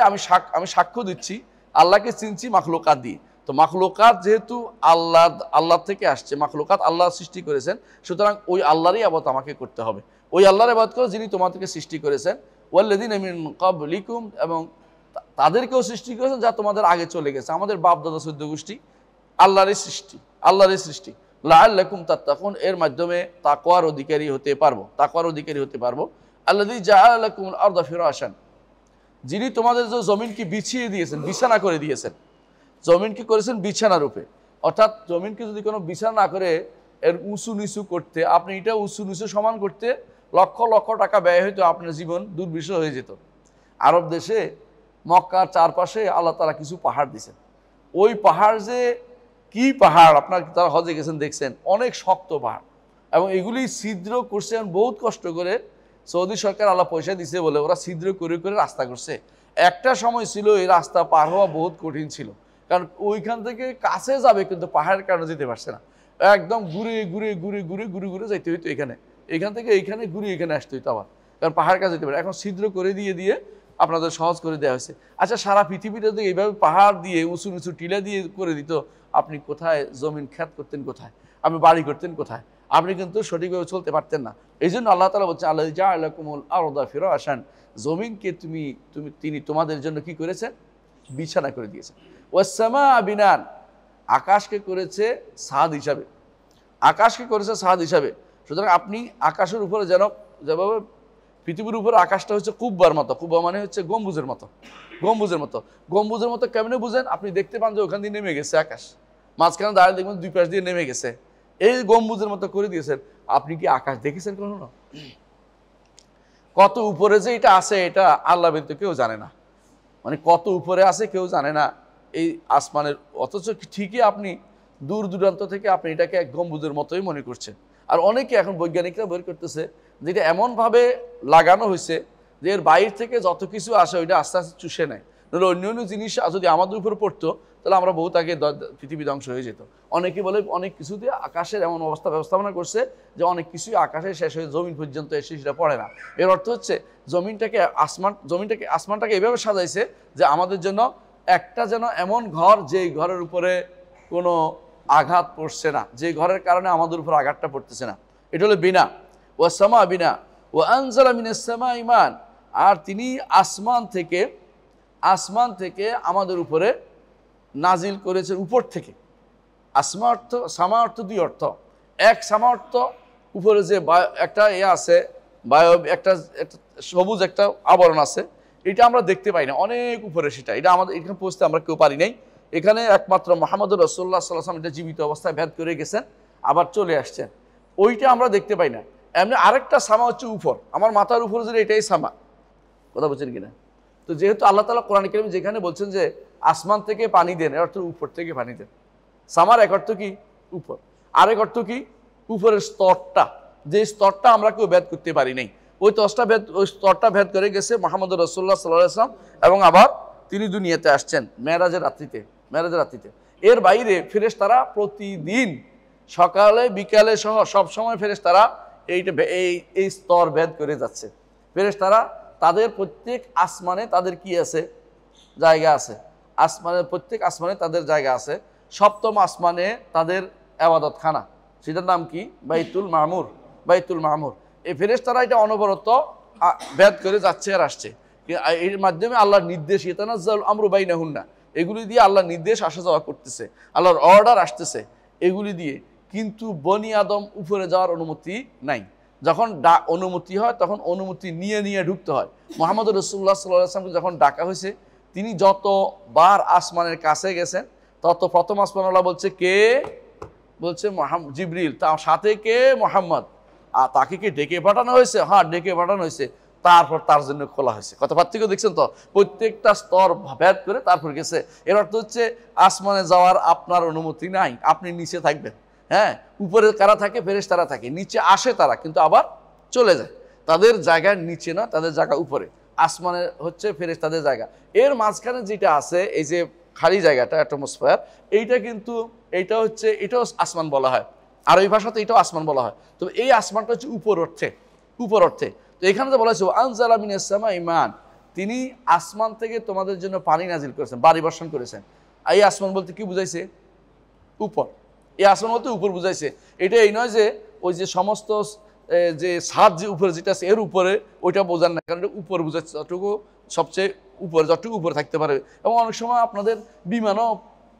আমি সাক্ষ্য দিচ্ছি আল্লাহকে চিনছি মাখলুকাত দিয়ে। তো মাখলুকাত যেহেতু আল্লাহ থেকে আসছে, মাখলুকাত আল্লাহ সৃষ্টি করেছেন, সুতরাং ওই আল্লাহরই ইবাদত আমাকে করতে হবে। ওই আল্লাহর ইবাদত করো যিনি তোমাদেরকে সৃষ্টি করেছেন। ওয়াল্লাযীনা মিন ক্বাবলিকুম, এবং তাদেরকেও সৃষ্টি করেছেন যা তোমাদের আগে চলে গেছে। আমাদের বাপ দাদা চৌদ্দ গোষ্ঠী আল্লাহরই সৃষ্টি। লাআল্লাকুম তাত্তাকুন, এর মাধ্যমে তাকওয়ার অধিকারী হতে পারবো। আল্লাযী জাআলা লাকুমুল আরদা ফিরাশান, যিনি তোমাদের যে জমিনকে বিছিয়ে দিয়েছেন, বিছানা করে দিয়েছেন। জমিনকে করেছেন বিছানা রূপে, অর্থাৎ জমিনকে যদি কোনো বিছানা না করে এর উঁচু নিচু করতে, আপনি এটা উঁচু নিচু সমান করতে লক্ষ লক্ষ টাকা ব্যয় হইতো, আপনার জীবন দুর্বিষহ হয়ে যেত। আরব দেশে মক্কার চারপাশে আল্লাহ তাআলা কিছু পাহাড় দিয়েছেন। ওই পাহাড় যে কি পাহাড়, আপনার তারা হজে গেছেন দেখছেন, অনেক শক্ত পাহাড়, এবং এগুলি ছিদ্র করছেন বহুত কষ্ট করে। সৌদি সরকার আল্লাহ পয়সা দিছে বলে ওরা ছিদ্র করে করে রাস্তা করছে। একটা সময় ছিল এই রাস্তা পার হওয়া বহুত কঠিন ছিল, কারণ ওইখান থেকে কাছে যাবে কিন্তু পাহাড়ের কারণে যেতে পারছে না, একদম ঘুরে যাইতে হইতো। এখান থেকে এইখানে ঘুরে এখানে আসতে হইতো আবার, কারণ পাহাড় কাছে যেতে পারে। এখন ছিদ্র করে দিয়ে আপনাদের সহজ করে দেওয়া হয়েছে। আচ্ছা, সারা পৃথিবীতে তো এইভাবে পাহাড় দিয়ে উঁচু নিচু টিলা দিয়ে করে দিত, আপনি কোথায় জমিন খ্যাত করতেন, কোথায় আপনি বাড়ি করতেন, কোথায় আপনি কিন্তু সঠিকভাবে চলতে পারতেন না। এই জন্য আল্লাহ তাআলা বলছেন আল্লাযী জাআলা লাকুমুল আরদা ফিরাশান, জমিনকে তিনি তোমাদের জন্য কি করেছেন, বিছানা করে দিয়েছেন। ওয়াস সামাআ বিনান, আকাশকে করেছে ছাদ হিসাবে। সুতরাং আপনি আকাশের উপরে যেভাবে পৃথিবীর উপরে আকাশটা হচ্ছে কুব্বার মতো, কুব্বা মানে হচ্ছে গম্বুজের মতো। কেমনে বুঝেন, আপনি দেখতে পান যে ওখান দিয়ে নেমে গেছে আকাশ, মাঝখানে দাঁড়িয়ে দেখবেন দুই পাশ দিয়ে নেমে গেছে, এই গম্বুজের মতো করে দিয়েছেন। আপনি কি আকাশ দেখেছেন কখনো? কত উপরে যে এটা আছে, এটা আল্লাহ ব্যতীত কেউ জানে না, মানে কত উপরে আছে কেউ জানে না এই আসমানের। অথচ ঠিকই আপনি দূর দূরান্ত থেকে আপনি এটাকে এক গম্বুজের মতোই মনে করছেন। আর অনেকে এখন বৈজ্ঞানিকরা বের করতেছে যে এটা এমনভাবে লাগানো হয়েছে যে এর বাইরে থেকে যত কিছু আসে ওইটা আস্তে আস্তে চুষে নেয়। নাহলে অন্য জিনিস যদি আমাদের উপর পড়তো তাহলে আমরা বহুত আগে পৃথিবী ধ্বংস হয়ে যেত। অনেকে বলে অনেক কিছু দিয়ে আকাশের এমন ব্যবস্থাপনা করছে যে অনেক কিছুই আকাশে শেষ হয়ে জমিন পর্যন্ত এসে সেটা পড়ে না। এর অর্থ হচ্ছে আসমানটাকে এভাবে সাজাইছে যে আমাদের জন্য একটা যেন এমন ঘর, যেই ঘরের উপরে কোনো আঘাত পড়ছে না, যে ঘরের কারণে আমাদের উপর আঘাতটা পড়তেছে না। এটা হলো বিনা। ওয়া সামা বিনা ওয়া আনজালা মিনাস সামাই মান, আর তিনি আসমান থেকে আমাদের উপরে নাজিল করেছেন, উপর থেকে। সামা অর্থ দুই অর্থ। এক, সামা অর্থ উপরে যে একটা আছে, একটা সবুজ একটা আবরণ আছে, এটা আমরা দেখতে পাই না, অনেক উপরে সেটা, এটা আমাদের এখানে পৌঁছতে আমরা কেউ পারি নাই। এখানে একমাত্র মুহাম্মদুর রাসূলুল্লাহ সাল্লাল্লাহু আলাইহি ওয়াসাল্লাম এটা জীবিত অবস্থায় ভেদ করে গেছেন, আবার চলে আসছেন, ওইটা আমরা দেখতে পাই না। এমনি আরেকটা সামা হচ্ছে উপর, আমার মাথার উপরে যে এটাই সামা, কথা বলছেন কিনা? তো যেহেতু আল্লাহ তাআলা কোরআন কারীমে যেখানে বলছেন যে আসমান থেকে পানি দেন, এর অর্থ উপর থেকে পানি দেন। সামার এক অর্থ কি? উপর। আরেক অর্থ কি? উপরের স্তরটা, যে স্তরটা আমরা কেউ ভেদ করতে পারি নাই, ওই স্তরটা ভেদ করে গেছে মুহাম্মদুর রাসূলুল্লাহ সাল্লাল্লাহু আলাইহি ওয়াসাল্লাম, এবং আবার তিনি দুনিয়াতে আসছেন মেরাজের রাত্রিতে। এর বাইরে ফেরেশতারা প্রতিদিন সকালে বিকালে সহ সব সময় ফেরেশতারা এই স্তর ভেদ করে যাচ্ছে। ফেরেশতারা তাদের প্রত্যেক আসমানে তাদের কি আছে? জায়গা আছে। প্রত্যেক আসমানে তাদের জায়গা আছে। সপ্তম আসমানে তাদের ইবাদতখানা, সেটার নাম কি? বাইতুল মামুর। এই ফেরেশতারা এটা অনবরত ভেদ করে যাচ্ছে আর আসছে। এর মাধ্যমে আল্লাহর নির্দেশ, ইয়াতানাজ্জালুল আমরু বাইনাহুন্না, এগুলি দিয়ে আল্লাহর নির্দেশ আসা যাওয়া করতেছে, আল্লাহর অর্ডার আসতেছে এগুলি দিয়ে। কিন্তু বনি আদম উপরে যাওয়ার অনুমতি নাই। যখন অনুমতি হয় তখন অনুমতি নিয়ে ঢুকতে হয়। মুহাম্মদ রাসূলুল্লাহ সাল্লাল্লাহু আলাইহি ওয়াসাল্লামকে যখন ডাকা হয়েছে, তিনি যতবার আসমানের কাছে গেছেন তত প্রথম আসমানওয়ালা বলছে কে? বলছে জিবরিল। তার সাথে কে? মুহাম্মদ। আর তাকে কি ডেকে পাঠানো হয়েছে? হ্যাঁ, ডেকে পাঠানো হয়েছে। তারপর তার জন্য খোলা হয়েছে। কথা পার্থক্য দেখছেন তো? প্রত্যেকটা স্তর ভেদ করে তারপর গেছে। এর অর্থ হচ্ছে আসমানে যাওয়ার আপনার অনুমতি নাই, আপনি নিচে থাকবেন। হ্যাঁ, উপরে কারা থাকে? ফেরেশতারা থাকে। নিচে আসে তারা, কিন্তু আবার চলে যায়। তাদের জায়গায় নিচে না, তাদের জায়গা উপরে। আসমানে হচ্ছে ফেরেশতাদের জায়গা। এর মাঝখানে যেটা আছে, এই যে খালি জায়গাটা অ্যাটমসফিয়ার, এইটা কিন্তু এইটা হচ্ছে এটাও আসমান বলা হয়, আর ওই ভাষাতে এটাও আসমান বলা হয়। তবে এই আসমানটা হচ্ছে উপর অর্থে, উপর অর্থে। তো এখানে তো বলা হয়েছে আনজালা মিনাস সামাই মান, তিনি আসমান থেকে তোমাদের জন্য পানি নাজিল করেছেন, বাড়ি বর্ষণ করেছেন। এই আসমান বলতে কি বুঝাইছে? উপর। এই আসমান বলতে উপর বুঝাইছে। এটা এই নয় যে ওই যে সমস্ত যে ছাদ যে উপরে যেটা আছে এর উপরে, ওইটা বোঝান না, কারণ উপর বুঝাচ্ছে যতটুকু সবচেয়ে উপরে, যতটুকু উপরে থাকতে পারে। এবং অনেক সময় আপনাদের বিমানও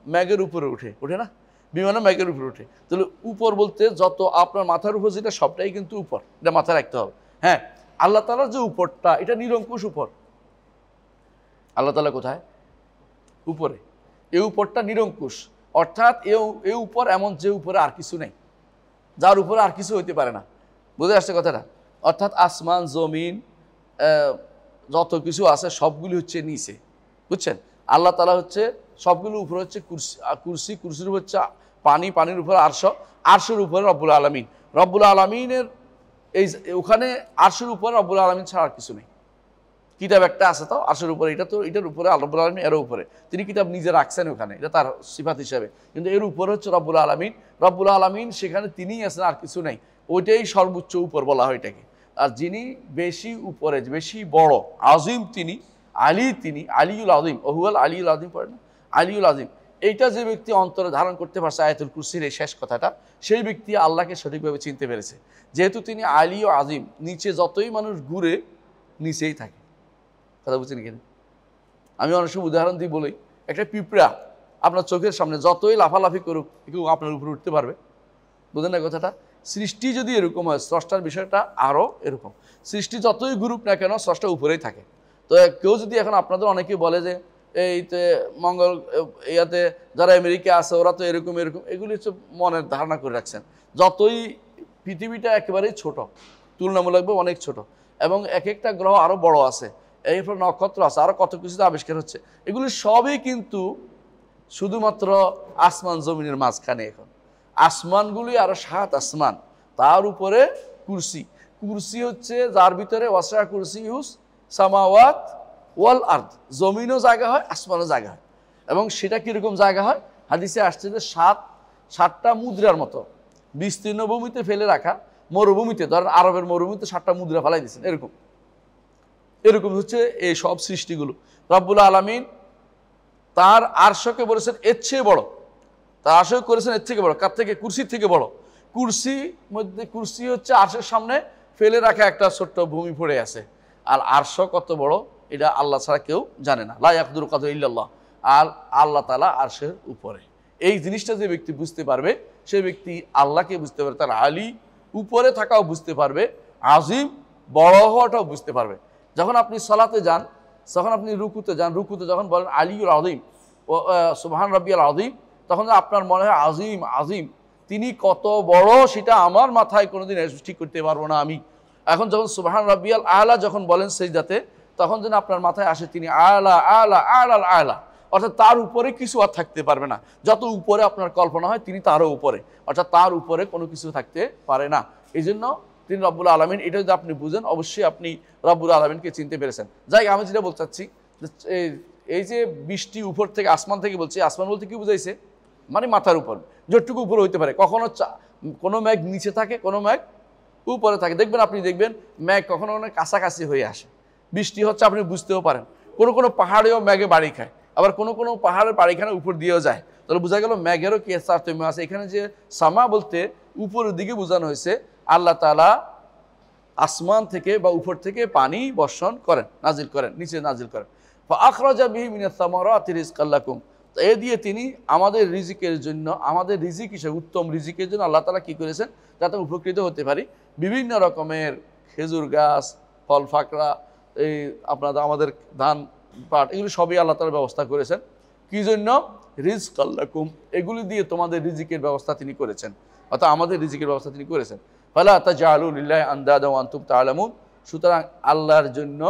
ম্যাগের উপরে উঠে, ওঠে না? বিমানও ম্যাগের উপরে উঠে। তাহলে উপর বলতে যত আপনার মাথার উপর যেটা সবটাই কিন্তু উপর, এটা মাথায় রাখতে হবে। হ্যাঁ, আল্লাহ তাআলার যে উপরটা, এটা নিরঙ্কুশ উপর। আল্লাহ তাআলা কোথায়? উপরে। এই উপরটা নিরঙ্কুশ, অর্থাৎ এ উপর এমন যে উপরে আর কিছু নেই, যার উপরে আর কিছু হইতে পারে না। বুঝে আসছে কথাটা? অর্থাৎ আসমান জমিন যত কিছু আছে সবগুলি হচ্ছে নিচে, বুঝছেন? আল্লাহ তাআলা হচ্ছে সবগুলোর উপরে হচ্ছে কুরসি, কুরসির উপর হচ্ছে পানি, পানির উপরে আরশ, আরশের উপরে রব্বুল আলামিন। রব্বুল আলামিনের এই ওখানে আরশের উপরে রব্বুল আলামিন ছাড়া আর কিছু নেই। কিতাব একটা আছে তো আরশের উপরে, এটা তো এটার উপরে রব্বুল আলামিন, এর উপরে তিনি কিতাব নিজে রাখছেন ওখানে, এটা তার সিফাত হিসাবে। কিন্তু এর উপরে হচ্ছে রব্বুল আলামিন। রব্বুল আলামিন সেখানে তিনিই আছেন, আর কিছু নাই। ওইটাই সর্বোচ্চ উপর বলা হয় এটাকে। আর যিনি বেশি উপরে, বেশি বড়, আজিম তিনি, আলী তিনি, আলিউল আজিম, ওহুয়াল আলিউল আজিম পড়ে না? আলিউল আজিম। এইটা যে ব্যক্তি অন্তরে ধারণ করতে পারছে আয়াতুল কুরসির এই শেষ কথাটা, সেই ব্যক্তি আল্লাহকে সঠিকভাবে চিনতে পেরেছে। যেহেতু তিনি আলী ও আজিম, নিচে যতই মানুষ ঘুরে নিচেই থাকে। কথা বুঝছেন কিনা? আমি অনেক সময় উদাহরণ দিই, বলি একটা পিঁপড়া আপনার চোখের সামনে যতই লাফালাফি করুক, কেউ আপনার উপরে উঠতে পারবে? বুঝেন না কথাটা? সৃষ্টি যদি এরকম হয়, স্রষ্টার বিষয়টা আরও এরকম। সৃষ্টি যতই ঘুরুক না কেন, স্রষ্টা উপরেই থাকে। তো কেউ যদি এখন আপনাদের অনেকে বলে যে এইতে মঙ্গল ইয়াতে যারা আমেরিকা আছে ওরা তো এরকম এরকম, এগুলি হচ্ছে মনের ধারণা করে রাখছেন। যতই পৃথিবীটা একেবারেই ছোট, তুলনামূলকভাবে অনেক ছোট, এবং এক একটা গ্রহ আরও বড় আছে, এরপর নক্ষত্র আছে, আরও কত কিছুতে আবিষ্কার হচ্ছে। এগুলি সবই কিন্তু শুধুমাত্র আসমান জমিনের মাঝখানে। এখন আসমানগুলি আরও 7 আসমান, তার উপরে কুরসি। কুরসি হচ্ছে যার ভিতরে ওয়াসা কুরসি ইউস সামাওয়াত ওয়াল আর্দ, জমিনও জায়গা হয়, আসমানও জায়গা হয়। এবং সেটা কীরকম জায়গা হয়? হাদিসে আসছে যে 7টা মুদ্রার মতো বিস্তীর্ণ ভূমিতে ফেলে রাখা, মরুভূমিতে, ধরেন আরবের মরুভূমিতে 7টা মুদ্রা ফেলাই দিয়েছেন, এরকম এরকম হচ্ছে এই সব সৃষ্টিগুলো। রব্বুল আলামিন তার আরশকে বলেছেন এর চেয়ে বড়, তার আরশকে করেছেন এর থেকে বড়। কার থেকে? কুরসির থেকে বড়। কুরসি মধ্যে, কুরসি হচ্ছে আরশের সামনে ফেলে রাখা একটা ছোট্ট ভূমি পড়ে আছে। আর আরশ কত বড় এটা আল্লাহ ছাড়া কেউ জানে না। লা ইয়াকদুরু কাদরু ইল্লাল্লাহ। আর আল্লাহ তাআলা আরশের উপরে। এই জিনিসটা যে ব্যক্তি বুঝতে পারবে, সে ব্যক্তি আল্লাহকে বুঝতে পারবে, তার আলী উপরে থাকাও বুঝতে পারবে, আজিম বড় হওয়াটাও বুঝতে পারবে। যখন আপনি সালাতে যান, যখন আপনি রুকুতে যান, রুকুতে যখন বলেন আলিউল আযীম ও সুবহান রাব্বিয়াল আযীম, তখন আপনার মনে হয় আজিম আজিম, তিনি কত বড় সেটা আমার মাথায় কোনোদিন ঠিক করতে পারবো না আমি। এখন যখন সুবহান রাব্বিয়াল আলা যখন বলেন সেজদাতে, তখন যেন আপনার মাথায় আসে তিনি আলা আলা আলা আলা, অর্থাৎ তার উপরে কিছু আর থাকতে পারবে না। যত উপরে আপনার কল্পনা হয় তিনি তারও উপরে, অর্থাৎ তার উপরে কোনো কিছু থাকতে পারে না। এই জন্য তিনি রব্বুল আলামিন। এটা যদি আপনি বুঝেন, অবশ্যই আপনি রব্বুল আলামিনকে চিনতে পেরেছেন। যাই আমি যেটা বলতে চাচ্ছি, এই যে বৃষ্টি উপর থেকে, আসমান থেকে বলছি, আসমান বলতে কি বুঝাইছে? মানে মাথার উপর, যতটুকু উপরে হইতে পারে। কখনো কোনো মেঘ নিচে থাকে, কোনো মেঘ উপরে থাকে। দেখবেন, আপনি দেখবেন মেঘ কখনো কখনো কাছাকাছি হয়ে আসে, বৃষ্টি হচ্ছে, আপনি বুঝতেও পারেন। কোনো কোনো পাহাড়েও মেঘে বাড়ি খায়, আবার কোনো কোনো পাহাড়ের বাড়িখানে উপর দিয়েও যায়। তাহলে বোঝা গেল মেঘেরও কি তারতম্য আছে। এখানে যে সামা বলতে উপরের দিকে বোঝানো হয়েছে, আল্লাহ তাআলা আসমান থেকে বা উপর থেকে পানি বর্ষণ করেন, নাজিল করেন, নিচে নাজিল করেন। ফাআখরাজা বিহি মিনাস সামারাতি রিজকাল লাকুম, তো এ দিয়ে তিনি আমাদের রিজিকের জন্য, আমাদের রিজিক হিসেবে উত্তম রিজিকের জন্য আল্লাহ তাআলা কি করেছেন, যাতে উপকৃত হতে পারি। বিভিন্ন রকমের খেজুর গাছ, ফল ফাকড়া, এই আপনাদের আমাদের ধান পাট, এগুলি সবই আল্লাহ তাআলা ব্যবস্থা করেছেন। কি জন্য? রিজকাল লাকুম, এগুলি দিয়ে তোমাদের রিজিকের ব্যবস্থা তিনি করেছেন, অর্থাৎ আমাদের রিজিকের ব্যবস্থা তিনি করেছেন। ফালা তাজআলু লিল্লাহি আনদাদা ওয়া আনতুম তা'লামুন, সুতরাং আল্লাহর জন্য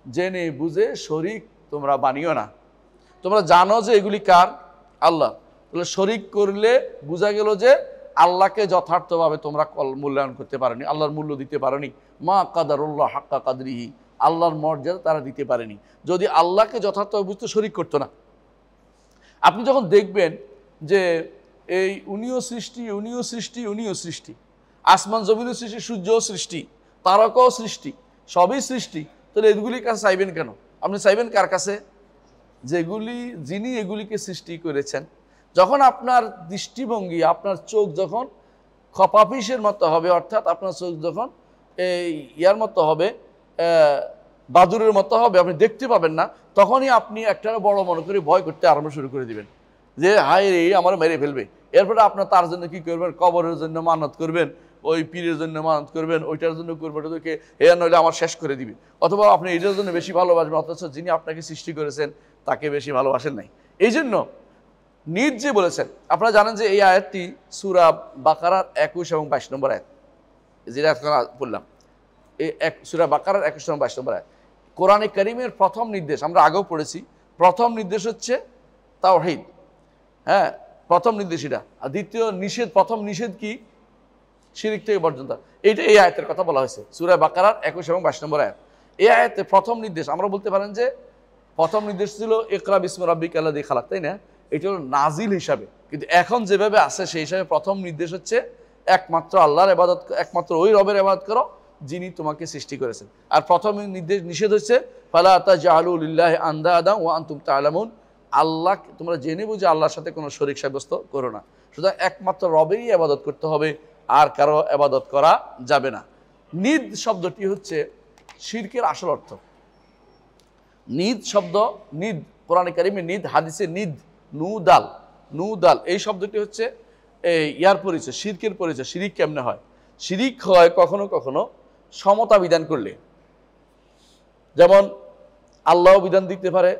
জেনে বুঝে শরীক তোমরা বানিও না। তোমরা জানো যে এগুলি কার? আল্লাহ। তাহলে শরীক করলে বোঝা গেল যে আল্লাহকে যথার্থভাবে তোমরা মূল্যায়ন করতে পারোনি, আল্লাহর মূল্য দিতে পারোনি। মা কাদারুল্লাহ হাক্কা কাদরিহি, আল্লাহর মর্যাদা তারা দিতে পারেনি। যদি আল্লাহকে যথার্থভাবে বুঝতে, শরীক করতো না। আপনি যখন দেখবেন যে এই উনিও সৃষ্টি, উনিও সৃষ্টি, উনিও সৃষ্টি, আসমান জমিনও সৃষ্টি, সূর্যও সৃষ্টি, তারকাও সৃষ্টি, সবই সৃষ্টি, তাহলে এগুলির কাছে চাইবেন কেন? আপনি চাইবেন কার কাছে? যেগুলি, যিনি এগুলিকে সৃষ্টি করেছেন। যখন আপনার দৃষ্টিভঙ্গি, আপনার চোখ যখন খপাপিসের মতো হবে, অর্থাৎ আপনার চোখ যখন এই ইয়ার মতো হবে, বাদুরের মতো হবে, আপনি দেখতে পাবেন না, তখনই আপনি একটা বড় মনে করে ভয় করতে আরম্ভ শুরু করে দিবেন যে হায় রে, আমার মেরে ফেলবে। এরপরে আপনার তার জন্য কি করবেন? কবরের জন্য মানত করবেন, ওই পীরের জন্য মানত করবেন, ওইটার জন্য করবেন, ওটাকে এ নইলে আমার শেষ করে দিবে। অথবা আপনি এটার জন্য বেশি ভালোবাসবেন, অথচ যিনি আপনাকে সৃষ্টি করেছেন তাকে বেশি ভালোবাসেন নাই। এই জন্য নিজ যে বলেছেন, আপনারা জানেন যে এই আয়াতটি সূরা বাকারার 21 এবং 22 নম্বর আয়াত, যেটা বললাম, এই সূরা বাকারার 21 এবং 22 নম্বর আয়াত। কোরআনে কারীমের প্রথম নির্দেশ, আমরা আগেও পড়েছি, প্রথম নির্দেশ হচ্ছে তাওহীদ। হ্যাঁ, প্রথম নির্দেশ এটা। আর দ্বিতীয় নিষেধ, প্রথম নিষেধ কি? শিরক থেকে বর্জন। এইটা এই আয়াতের কথা বলা হয়েছে, সূরা বাকারার 21 এবং 22 নম্বর আয়াত। এই আয়াতে প্রথম নির্দেশ, আমরা বলতে পারেন যে প্রথম নির্দেশ ছিল ইকরা বিসমি রাব্বিকাল্লাযী খালাক, তাই না? এটা হলো নাজিল হিসাবে, কিন্তু এখন যেভাবে আছে সেই হিসাবে প্রথম নির্দেশ হচ্ছে একমাত্র আল্লাহর ইবাদত, একমাত্র ওই রবের ইবাদত করো যিনি তোমাকে সৃষ্টি করেছেন। আর প্রথম নির্দেশ, নিষেধ হচ্ছে ফালা তাজআলু লিল্লাহি আনদাদা ওয়া আনতুম তা'লামুন, আল্লাহ, তোমরা জেনে বুঝে আল্লাহর সাথে কোনো শরীক সাব্যস্ত করো না। সুতরাং একমাত্র রবেরই ইবাদত করতে হবে, আর কারো ইবাদত করা যাবে না। নিদ শব্দটি হচ্ছে শিরকের আসল অর্থ। নিদ শব্দ, নিদ কোরআনে কারিমে নিদ, হাদিসে নিদ, নুদাল, নুদাল, এই শব্দটি হচ্ছে ইয়ার পরিচয়, শিরকের পরিচয়। শিরিক কেমনে হয়? শিরিক হয় কখনো কখনো সমতা বিধান করলে, যেমন আল্লাহও বিধান দিতে পারে,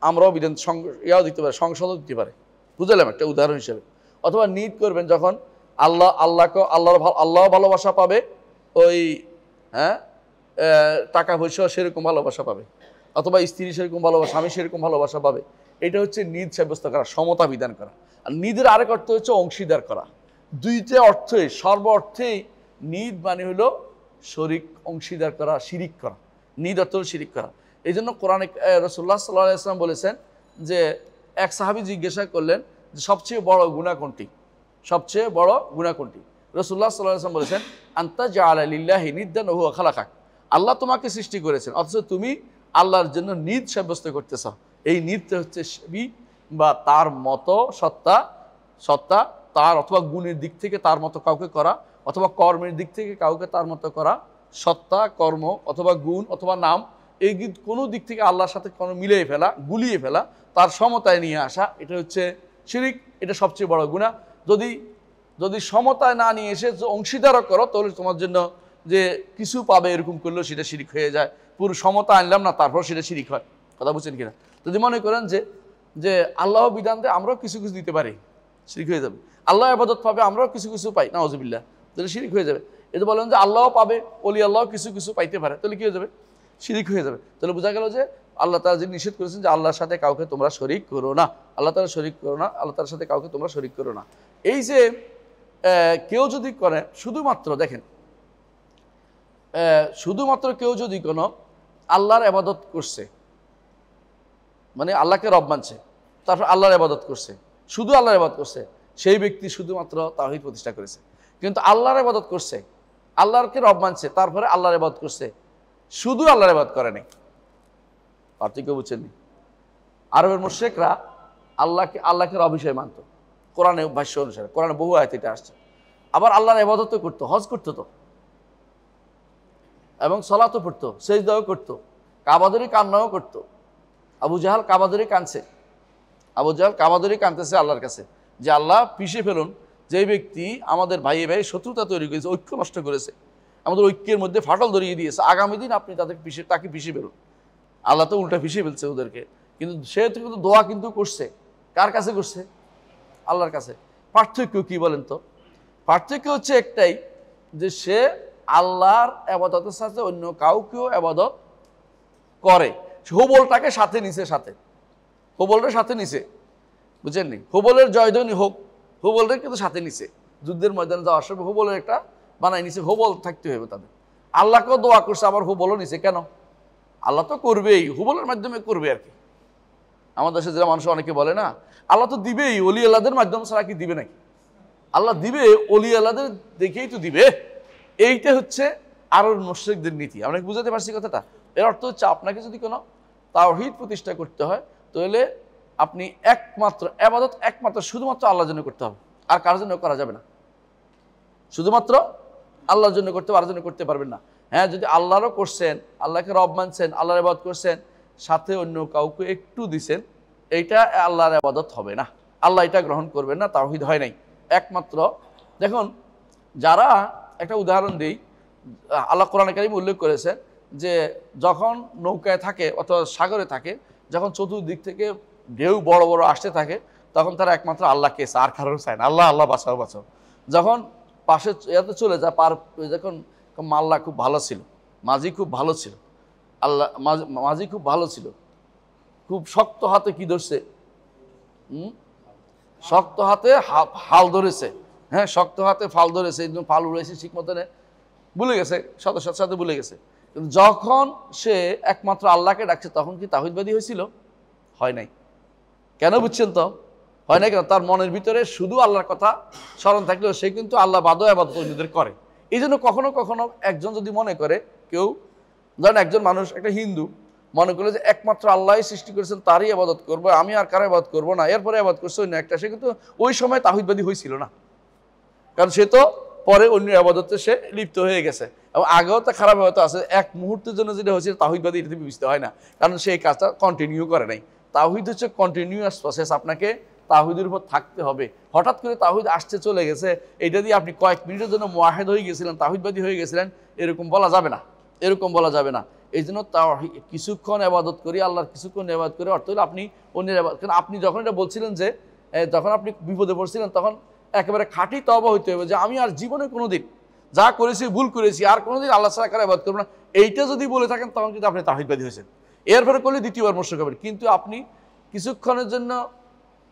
আমরাও বিধান ইয়াও দিতে পারে, সংসদও দিতে পারে, বুঝলাম একটা উদাহরণ হিসেবে। অথবা নিদ করবেন যখন আল্লাহ ভালোবাসা পাবে, ওই হ্যাঁ টাকা পয়সা সেরকম ভালোবাসা পাবে, অথবা স্ত্রী সেরকম ভালোবাসা, স্বামী সেরকম ভালোবাসা পাবে। এটা হচ্ছে নিদ সাব্যস্ত করা, সমতা বিধান করা। আর নিদের আরেক অর্থ হচ্ছে অংশীদার করা। দুইটা অর্থই, সর্ব অর্থেই নিদ মানে হলো শরিক, অংশীদার করা, শিরিক করা। নিদ অর্থ হলো শিরিক করা। এই জন্য কোরআনে রাসূলুল্লাহ সাল্লাল্লাহু আলাইহি ওয়াসাল্লাম বলেছেন যে এক সাহাবী জিজ্ঞাসা করলেন যে সবচেয়ে বড় গুনাহ কোনটি, সবচেয়ে বড় গুনাহ কোনটি? রাসূলুল্লাহ সাল্লাল্লাহু আলাইহি ওয়াসাল্লাম বলেছেন আনতা জাআলা লিল্লাহি নিদ্দান ওয়া হুয়া খালাকাক, আল্লাহ তোমাকে সৃষ্টি করেছেন অথচ তুমি আল্লাহর জন্য নিদ সাব্যস্ত করতেছ। এই নিদটা হচ্ছে বা তার মতো সত্তা, সত্তা তার, অথবা গুণের দিক থেকে তার মতো কাউকে করা, অথবা কর্মের দিক থেকে কাউকে তার মতো করা, সত্তা, কর্ম অথবা গুণ অথবা নাম, এই কোনো দিক থেকে আল্লাহর সাথে কোনো মিলিয়ে ফেলা, গুলিয়ে ফেলা, তার সমতায় নিয়ে আসা, এটা হচ্ছে শিরিক। এটা সবচেয়ে বড় গুনাহ। যদি সমতায় না নিয়ে এসে অংশীদারও করো, তাহলে তোমার জন্য যে কিছু পাবে এরকম করলেও সেটা শিরিক হয়ে যায়। পুরো সমতা আনলাম না, তারপর সেটা শিরিক হয়। কথা বুঝছেন কিনা? যদি মনে করেন যে আল্লাহ বিধান দেয়, আমরাও কিছু কিছু দিতে পারি, শিরিক হয়ে যাবে। আল্লাহ ইবাদত পাবে, আমরাও কিছু কিছু পাই, নাউজুবিল্লাহ, তাহলে শিরিক হয়ে যাবে। এটা বলেন যে আল্লাহও পাবে, ওলি আল্লাহও কিছু কিছু পাইতে পারে, তাহলে কি হয়ে যাবে? শিরিক হয়ে যাবে। তাহলে বোঝা গেল যে আল্লাহ তাআলা যে নিষেধ করেছেন যে আল্লাহর সাথে কাউকে তোমরা শরিক করো না, আল্লাহ তাআলা শরিক করো না, আল্লাহ তাআলার সাথে কাউকে তোমরা শরিক করো না। এই যে কেউ যদি করে, শুধুমাত্র দেখেন, শুধুমাত্র কেউ যদি কোনো আল্লাহর ইবাদত করছে, মানে আল্লাহকে রব মানছে, তারপর আল্লাহর ইবাদত করছে, শুধু আল্লাহর ইবাদত করছে, সেই ব্যক্তি শুধুমাত্র তাওহীদ প্রতিষ্ঠা করেছে। কিন্তু আল্লাহর ইবাদত করছে, আল্লাহকে রব মানছে, তারপরে আল্লাহর ইবাদত করছে, শুধু আল্লাহর ইবাদত করে নাই। পার্থক্য বুঝছেন? আরবের মুশরিকরা আল্লাহকে রব হিসেবে মানত, কোরআনে ভাষ্য অনুসারে, কোরআনে বহু আয়াত এটা আসছে। আবার আল্লাহর ইবাদতও করতো, হজ করতো তো, এবং সালাতও পড়তো, সেজদাও করতো, কাবাদরি কান্নাও করতো। আবু জাহাল কাবাদরি কাঁদছে, আবু জাহাল কাবাদরি কাঁদতেছে আল্লাহর কাছে যে আল্লাহ পিষে ফেলুন যে ব্যক্তি আমাদের ভাইয়ে ভাই শত্রুতা তৈরি করেছে, ঐক্য নষ্ট করেছে, আমাদের ঐক্যের মধ্যে ফাটল ধরিয়ে দিয়েছে, আগামী দিন আপনি তাকে পিষে ফেলুন। আল্লাহ তো উল্টা পিষে ফেলছে ওদেরকে, কিন্তু সে কিন্তু দোয়া কিন্তু করছে, কার কাছে করছে? আল্লাহর কাছে। পার্থক্য কি বলেন তো? পার্থক্য হচ্ছে একটাই, যে সে আল্লাহর ইবাদতের সাথে অন্য কাউকেও ইবাদত করে, হুবলটাকে সাথে নিছে, হুবলটা সাথে নিছে, বুঝেননি? হুবলের জয়ধ্বনি হোক, হুবলের কিন্তু সাথে নিছে, যুদ্ধের ময়দানে যাওয়ার সময় হুবলের একটা বানাই নিছে, হুবল থাকতে হবে তাদের। আল্লাহকেও দোয়া করছে, আবার হুবলও নিছে। কেন? আল্লাহ তো করবেই, হুবলের মাধ্যমে করবে আর কি। আমাদের দেশে যারা মানুষ অনেকে বলে না, আল্লাহ তো দিবেই, অলি আল্লাহদের মাধ্যম ছাড়া কি দিবে নাকি? আল্লাহ দিবে, অলি আল্লাহদের দেখেই তো দিবে। এইটা হচ্ছে আরব মুশরিকদের নীতি। আমরা বুঝাতে পারছি কথাটা? এর অর্থ হচ্ছে আপনাকে যদি কোনো তাওহীদ প্রতিষ্ঠা করতে হয়, তাহলে আপনি একমাত্র ইবাদত একমাত্র শুধুমাত্র আল্লাহর জন্য করতে হবে, আর কারোর জন্য করা যাবে না। শুধুমাত্র আল্লাহর জন্য করতে, আর জন্য করতে পারবেন না। হ্যাঁ, যদি আল্লাহরও করছেন, আল্লাহকে রব মানছেন, আল্লাহর ইবাদত করছেন, সাথে অন্য কাউকে একটু দিছেন, এইটা আল্লাহর ইবাদত হবে না, আল্লাহ এটা গ্রহণ করবেন না, তাওহীদ হয় নাই। একমাত্র দেখুন, যারা একটা উদাহরণ দিই, আল্লাহ কোরআনে কারীমে উল্লেখ করেছেন যে যখন নৌকায় থাকে অথবা সাগরে থাকে, যখন চতুর্দিক থেকে ঢেউ বড় বড় আসতে থাকে, তখন তারা একমাত্র আল্লাহকে চায়, আর কারোর চায় না। আল্লাহ আল্লাহ বাঁচাও বাঁচাও। যখন পাশে এতে চলে যায়, যখন মাল্লা খুব ভালো ছিল, মাঝি খুব ভালো ছিল, আল্লাহ মাঝি খুব ভালো ছিল, খুব শক্ত হাতে কি ধরছে, শক্ত হাতে হাল ধরেছে। হ্যাঁ, শক্ত হাতে ফাল ধরেছে, একদম ফাল উড়েছে ঠিক মতন, ভুলে গেছে, সাথে সাথে ভুলে গেছে। কিন্তু যখন সে একমাত্র আল্লাহকে ডাকছে, তখন কি তাওহীদবাদী হয়েছিল? হয় নাই। কেন বুঝছেন তো? হয় নাই কেন? তার মনের ভিতরে শুধু আল্লাহর কথা স্মরণ থাকলেও সে কিন্তু আল্লাহ বাদও ইবাদত অন্যদের করে। এই জন্য কখনো কখনো একজন যদি মনে করে, কেউ ধরেন একজন মানুষ, একটা হিন্দু মনে করলো যে একমাত্র আল্লাহই সৃষ্টি করেছেন, তারই ইবাদত করবো, আমি আর কারো ইবাদত করবো না, এরপরে ইবাদত করছে অন্য একটা, সে কিন্তু ওই সময় তাওহীদবাদী হয়েছিল না, কারণ সে তো পরে অন্য ইবাদতে সে লিপ্ত হয়ে গেছে। এবং আগেও তো খারাপ ইবাদত আছে, এক মুহূর্তের জন্য যেটা হয়েছিল তাওহীদবাদী, এটাতে বিবেচিত হয় না, কারণ সে এই কাজটা কন্টিনিউ করে নাই। তাওহীদ হচ্ছে কন্টিনিউয়াস প্রসেস, আপনাকে তাওহীদের উপর থাকতে হবে। হঠাৎ করে তাওহীদ আসতে চলে গেছে, এইটা দিয়ে আপনি কয়েক মিনিটের জন্য মুওয়াহিদ হয়ে গেছিলেন, তাওহীদবাদী হয়ে গেছিলেন, এরকম বলা যাবে না, এরকম বলা যাবে না। এই জন্য তাওহীদ কিছুক্ষণ ইবাদত করি, আল্লাহর কিছুক্ষণ ইবাদত করি, অর্থ হলো আপনি অন্যের ইবাদত। কারণ আপনি যখন এটা বলছিলেন যে যখন আপনি বিপদে পড়ছিলেন, তখন একেবারে খাঁটি তওবা হইতে হবে যে আমি আর জীবনে কোনোদিন যা করেছি, ভুল করেছি, আর কোনোদিন আল্লাহ ছাড়া কারো ইবাদত করব না, এইটা যদি বলে থাকেন, তখন কিন্তু আপনি তাওহীদবাদী হয়েছেন। এরপরে করলে দ্বিতীয়বার মুশরিক হবেন। কিন্তু আপনি কিছুক্ষণের জন্য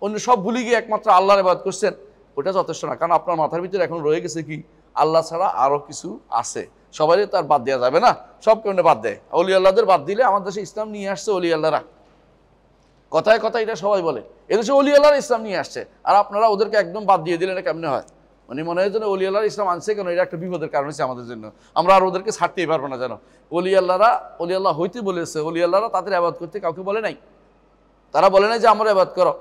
অন্য সব ভুলে গিয়ে একমাত্র আল্লাহর ইবাদত করছেন, ওটা যথেষ্ট না, কারণ আপনার মাথার ভিতরে এখন রয়ে গেছে কি, আল্লাহ ছাড়া আরও কিছু আছে, সবাই তো আর বাদ দেওয়া যাবে না, সব কেমনে বাদ দেয়। অলি আল্লাহদের বাদ দিলে, আমাদের দেশে ইসলাম নিয়ে আসছে অলি আল্লাহরা, কথায় কথা এটা সবাই বলে, এদেশে অলি আল্লাহর ইসলাম নিয়ে আসছে, আর আপনারা ওদেরকে একদম বাদ দিয়ে দিলেন, এটা কেমনে হয়? মানে মনে হয় যেন অলি আল্লাহর ইসলাম আনছে কেন, এটা একটা বিপদের কারণ হচ্ছে আমাদের জন্য, আমরা আর ওদেরকে ছাড়তেই পারবো না। যেন অলি আল্লাহরা অলি আল্লাহ হইতে বলেছে, অলি আল্লাহরা তাদের ইবাদত করতে কাউকে বলে নাই, তারা বলে নাই যে আমার ইবাদত করো।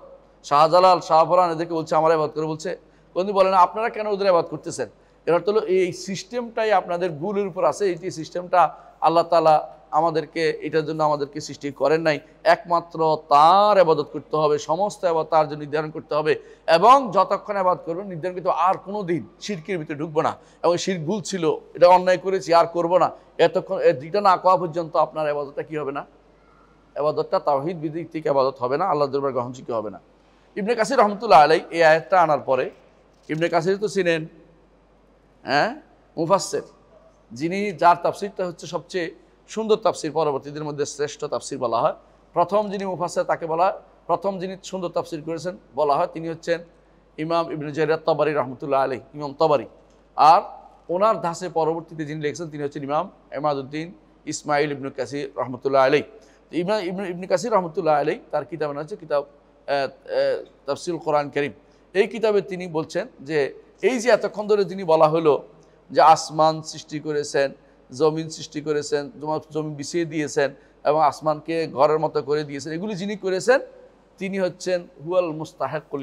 শাহজালাল, শাহফরান এদেরকে বলছে আমার ইবাদত করো, বলছে কোনদিন বলে না আপনারা কেন ওদের ইবাদত করতেছেন। এর অর্থ হলো এই সিস্টেমটাই আপনাদের ভুলের উপর আছে, এই সিস্টেমটা আল্লাহ তাআলা আমাদেরকে এটার জন্য আমাদেরকে সৃষ্টি করেন নাই। একমাত্র তার ইবাদত করতে হবে, সমস্ত ইবাদত তার জন্য নির্ধারণ করতে হবে, এবং যতক্ষণ ইবাদত করবেন নির্ধারণ করতে আর কোনো দিন শিরকের ভিতরে ঢুকবো না, এবং শিরক ভুল ছিল, এটা অন্যায় করেছি, আর করবো না, এতক্ষণ এটা না করা পর্যন্ত আপনার ইবাদতটা কি হবে না, ইবাদতটা তাওহীদ ভিত্তিক ইবাদত হবে না, আল্লাহর দরবারে গ্রহণযোগ্য হবে না। ইবনে কাসির রহমতুল্লাহ আলাইহি এই আয়াতটা আনার পরে, ইবনে কাসির তো চিনেন, হ্যাঁ, মুফাসসির, যিনি যার তাফসিরটা হচ্ছে সবচেয়ে সুন্দর তাফসির, পরবর্তীদের মধ্যে শ্রেষ্ঠ তাফসির বলা হয়। প্রথম যিনি মুফাসসির তাকে বলা হয়, প্রথম যিনি সুন্দর তাফসির করেছেন বলা হয়, তিনি হচ্ছেন ইমাম ইবনে জারির তবারি রহমতুল্লাহ আলাইহি, ইমাম তবারি। আর ওনার ধাসে পরবর্তীতে যিনি লিখেছেন তিনি হচ্ছেন ইমাম ইমাদউদ্দিন ইসমাইল ইবনে কাসির রহমতুল্লাহ আলাইহি। ইবনে কাসির রহমতুল্লাহ আলাইহি তার কিতাবের নাম হচ্ছে কিতাব তাফসিরুল কোরআন কারীম। এই কিতাবে তিনি বলছেন যে এই যে এতক্ষণ ধরে যিনি বলা হলো যে আসমান সৃষ্টি করেছেন, জমিন সৃষ্টি করেছেন, জমিন বিছিয়ে দিয়েছেন এবং আসমানকে ঘরের মতো করে দিয়েছেন, এগুলি যিনি করেছেন তিনি হচ্ছেন হুয়াল মুস্তাহিকুল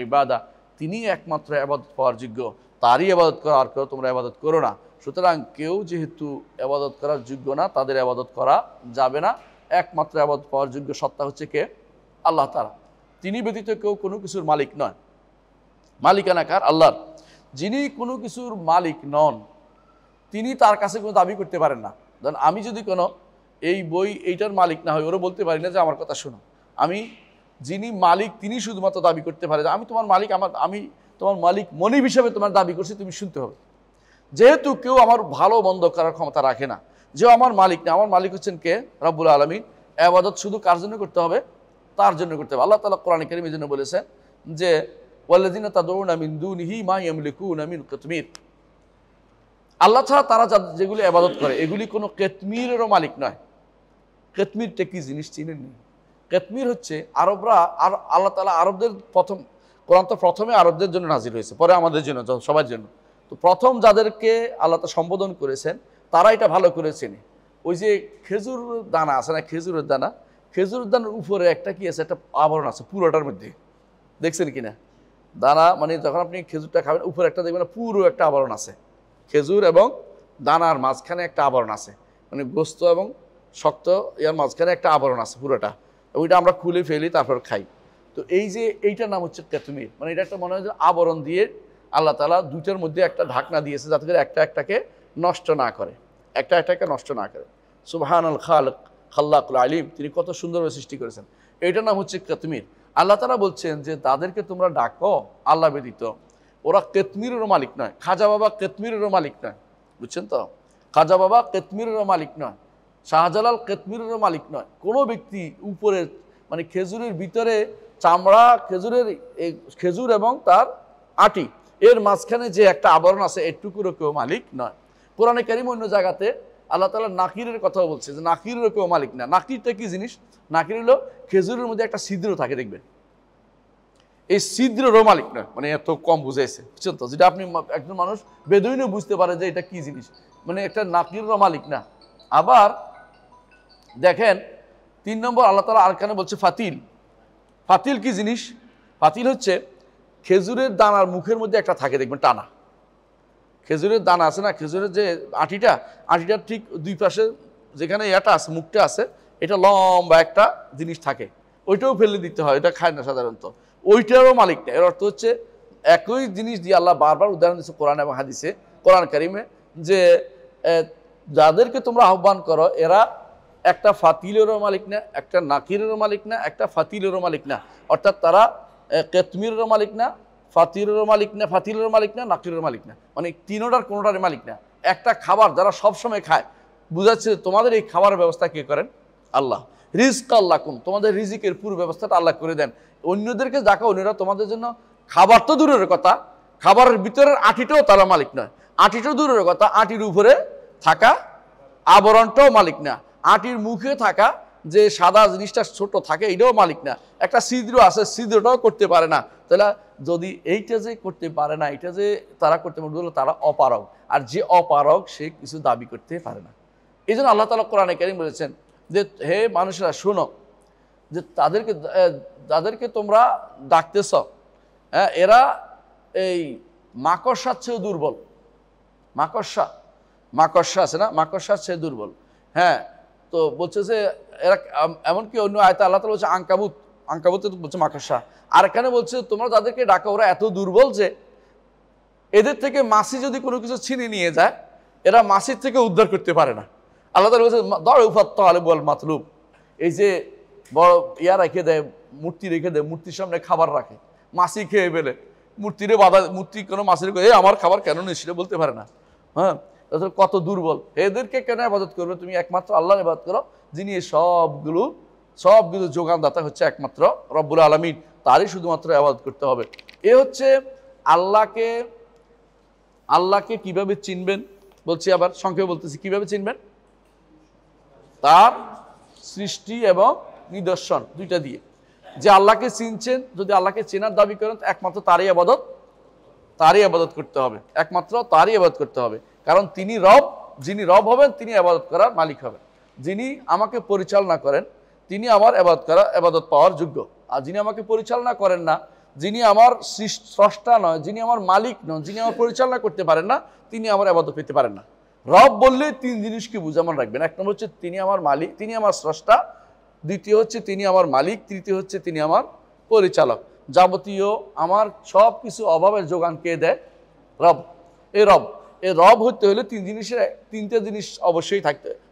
ইবাদা, তিনি একমাত্র ইবাদত পাওয়ার যোগ্য, তারই ইবাদত করো, আর কেউ তোমরা ইবাদত করো না। সুতরাং কেউ যেহেতু ইবাদত করার যোগ্য না, তাদের ইবাদত করা যাবে না। একমাত্র ইবাদত পাওয়ার যোগ্য সত্তা হচ্ছে কে? আল্লাহ তাআলা। তিনি ব্যতীত কেউ কোনো কিছুর মালিক নয়। মালিকানা কার? আল্লাহর। যিনি কোনো কিছুর মালিক নন, তিনি তার কাছে কোনো দাবি করতে পারেন না। ধরেন আমি যদি কোনো এই বই এইটার মালিক না হই, ওরা বলতে পারি না যে আমার কথা শোনো। আমি যিনি মালিক তিনি শুধুমাত্র দাবি করতে পারে যে আমি তোমার মালিক, আমি তোমার মালিক মনিব হিসাবে তোমার দাবি করছি, তুমি শুনতে হবে। যেহেতু কেউ আমার ভালো মন্দ করার ক্ষমতা রাখে না, যে আমার মালিক না, আমার মালিক হচ্ছেন কে? রব্বুল আলামিন। ইবাদত শুধু কার জন্য করতে হবে? তার জন্য করতে হবে। আল্লাহ তাআলা কোরআনে কারীমে জন্য বলেছেন যে ওয়াল্লাযিনা তাদউনা মিন দুনিহি মা ইয়ামলিকুনা মিন কিতমির, আল্লাহ ছাড়া তারা যেগুলি ইবাদত করে এগুলি কোনো কিতমিরেরও মালিক নয়। কিতমিরটা কি জিনিস চিনেন? কেতমির হচ্ছে আরবরা, আর আল্লাহ তাআলা আরবদের প্রথম, কোরআন তো প্রথমে আরবদের জন্য নাজিল হয়েছে, পরে আমাদের জন্য, সবার জন্য। তো প্রথম যাদেরকে আল্লাহ তাআলা সম্বোধন করেছেন তারা এটা ভালো করে চেনে। ওই যে খেজুর দানা আছে না, খেজুরের দানা, খেজুরের দানার উপরে একটা কি আছে, একটা আবরণ আছে পুরোটার মধ্যে, দেখছেন কিনা? দানা মানে যখন আপনি খেজুরটা খাবেন উপরে একটা দেখবেন পুরো একটা আবরণ আছে, খেজুর এবং দানার মাঝখানে একটা আবরণ আছে, মানে গোস্ত এবং শক্ত ইয়ার মাঝখানে একটা আবরণ আছে পুরোটা, ওইটা আমরা খুলে ফেলি তারপর খাই। তো এই যে এইটার নাম হচ্ছে কেতমির, মানে এটা একটা মনে হয় যে আবরণ দিয়ে আল্লাহ তাআলা দুইটার মধ্যে একটা ঢাকনা দিয়েছে যাতে করে একটা একটাকে নষ্ট না করে, একটা একটাকে নষ্ট না করে। সুবহানাল খালিক খাল্লাকুল আলিম, তিনি কত সুন্দরভাবে সৃষ্টি করেছেন। এইটার নাম হচ্ছে কেতমির। আল্লাহ তাআলা বলছেন যে তাদেরকে তোমরা ডাকো আল্লাহ ব্যতীত, ওরা কেতমিরেরও মালিক নয়, খাজা বাবা কেতমিরেরও মালিক নয়, বুঝছেন তো? খাজা বাবা কেতমিরেরও মালিক নয়, শাহজালাল কেতমিরেরও মালিক নয়। কোনো ব্যক্তি উপরের মানে খেজুরের ভিতরে চামড়া, খেজুর এবং তার আটি, এর মাঝখানে যে একটা আবরণ আছে এটুকুরও কেউ মালিক নয়। কোরআনে কারীম অন্য জায়গাতে আল্লাহ তাআলা নাকিরের কথাও বলছে যে নাকিরেরও কেউ মালিক না। নাকিরটা কি জিনিস? নাকির হলো খেজুরের মধ্যে একটা ছিদ্র থাকে, দেখবেন এই ছিদ্রেরও মালিক নয়, মানে এত কম বুঝাইছে, বুঝছেন তো? যেটা আপনি একজন মানুষ বেদুইনও বুঝতে পারে যে এটা কি জিনিস, মানে একটা নাকিরেরও মালিক না। আবার দেখেন 3 নম্বর আল্লাহ তাআলা আরকানে বলছে ফাতিল। ফাতিল কি জিনিস? ফাতিল হচ্ছে খেজুরের দানার মুখের মধ্যে একটা থাকে, দেখবেন টানা খেজুরের দানা আছে না, খেজুরের যে আটিটার ঠিক দুই পাশে যেখানে এটা আছে, মুখটা আছে, এটা লম্বা একটা জিনিস থাকে, ওইটাও ফেলে দিতে হয়, এটা খায় না সাধারণত, ওইটারও মালিক না। এর অর্থ হচ্ছে একই জিনিস দিয়ে আল্লাহ বারবার উদাহরণ দিচ্ছে কোরআন এবং হাদিসে, কোরআন কারিমে, যে যাদেরকে তোমরা আহ্বান করো এরা একটা ফাতিলেরও মালিক না, একটা নাকিরেরও মালিক না, একটা ফাতিলেরও মালিক না, অর্থাৎ তারা কেতমিরেরও মালিক না, ফাতিলেরও মালিক না, নাকিরের মালিক না, মানে তিনোটার কোনোটার মালিক না। একটা খাবার যারা সবসময় খায়, বুঝাচ্ছে তোমাদের এই খাবারের ব্যবস্থা কে করেন? আল্লাহ। রিজক আল্লাকুম, তোমাদের রিজিকের পুরো ব্যবস্থাটা আল্লাহ করে দেন। অন্যদেরকে ডাকা, অন্যরা তোমাদের জন্য, খাবার তো দূরের কথা, খাবারের ভিতরের আটিটাও তারা মালিক নয়, আটিটাও দূরের কথা, আটির উপরে থাকা আবরণটাও মালিক না, আটির মুখে থাকা যে সাদা জিনিসটা ছোট থাকে এটাও মালিক না, একটা ছিদ্র আছে ছিদ্রটাও করতে পারে না। তাহলে যদি এইটা যে করতে পারে না, এটা যে তারা করতে পারে, তারা অপারগ, আর যে অপারগ সে কিছু দাবি করতে পারে না। এই জন্য আল্লাহ তাআলা কোরআনে কারীম বলেছেন যে হে মানুষেরা শোনো, যে তাদেরকে তোমরা ডাকতেছ, হ্যাঁ, এরা এই মাকড়সার চেয়ে দুর্বল, মাকড়সা আছে না, মাকড়সার চেয়ে দুর্বল। হ্যাঁ, তো বলছে যে এরা, এমনকি অন্য আয়াতে আল্লাহ তাআলা বলছে আঙ্কাবুতে বলছে মাকড়সা, আর এখানে বলছে তোমরা যাদেরকে ডাকা ওরা এত দুর্বল যে এদের থেকে মাছি যদি কোনো কিছু ছিনিয়ে নিয়ে যায় এরা মাছির থেকে উদ্ধার করতে পারে না। আল্লাহ তাআলা বলছে দউফাত তালিব ওয়াল মাতলুব, এই যে বড় ইয়া রেখে দেয়, মূর্তি রেখে দেয়, মূর্তির সামনে খাবার রাখে, মাছি খেয়ে ফেলে, মূর্তিরে বাধা, মূর্তি কোনো মাছির আমার খাবার কেন নেই সেটা বলতে পারে না। হ্যাঁ, কত দুর্বল, এদেরকে কেন ইবাদত করবে? তুমি একমাত্র আল্লাহর ইবাদত করো, যিনি সবগুলো যোগানদাতা হচ্ছে একমাত্র রব্বুল আলামিন, তারই শুধুমাত্র ইবাদত করতে হবে। এ হচ্ছে আল্লাহকে কিভাবে চিনবেন বলছি, আবার সংক্ষেপে বলতেছি কিভাবে চিনবেন। তার সৃষ্টি এবং নিদর্শন দুইটা দিয়ে, যে আল্লাহকে চিনছেন, যদি আল্লাহকে চেনার দাবি করেন একমাত্র তারই ইবাদত করতে হবে, একমাত্র তারই ইবাদত করতে হবে। কারণ তিনি রব, যিনি রব হবেন তিনি ইবাদত করার মালিক হবেন। যিনি আমাকে পরিচালনা করেন তিনি আমার ইবাদত পাওয়ার যোগ্য, আর যিনি আমাকে পরিচালনা করেন না, যিনি আমার স্রষ্টা নয়, যিনি আমার মালিক নন, যিনি আমার পরিচালনা করতে পারেন না, তিনি আমার ইবাদত পেতে পারেন না। রব বললে 3 জিনিসকে বুঝামান রাখবেন। 1 নম্বর হচ্ছে তিনি আমার মালিক, তিনি আমার স্রষ্টা, দ্বিতীয় হচ্ছে তিনি আমার মালিক, তৃতীয় হচ্ছে তিনি আমার পরিচালক। যাবতীয় আমার সব কিছু অভাবের যোগান কে দেয়? রব। এই রব হতে হলে 3টে জিনিস অবশ্যই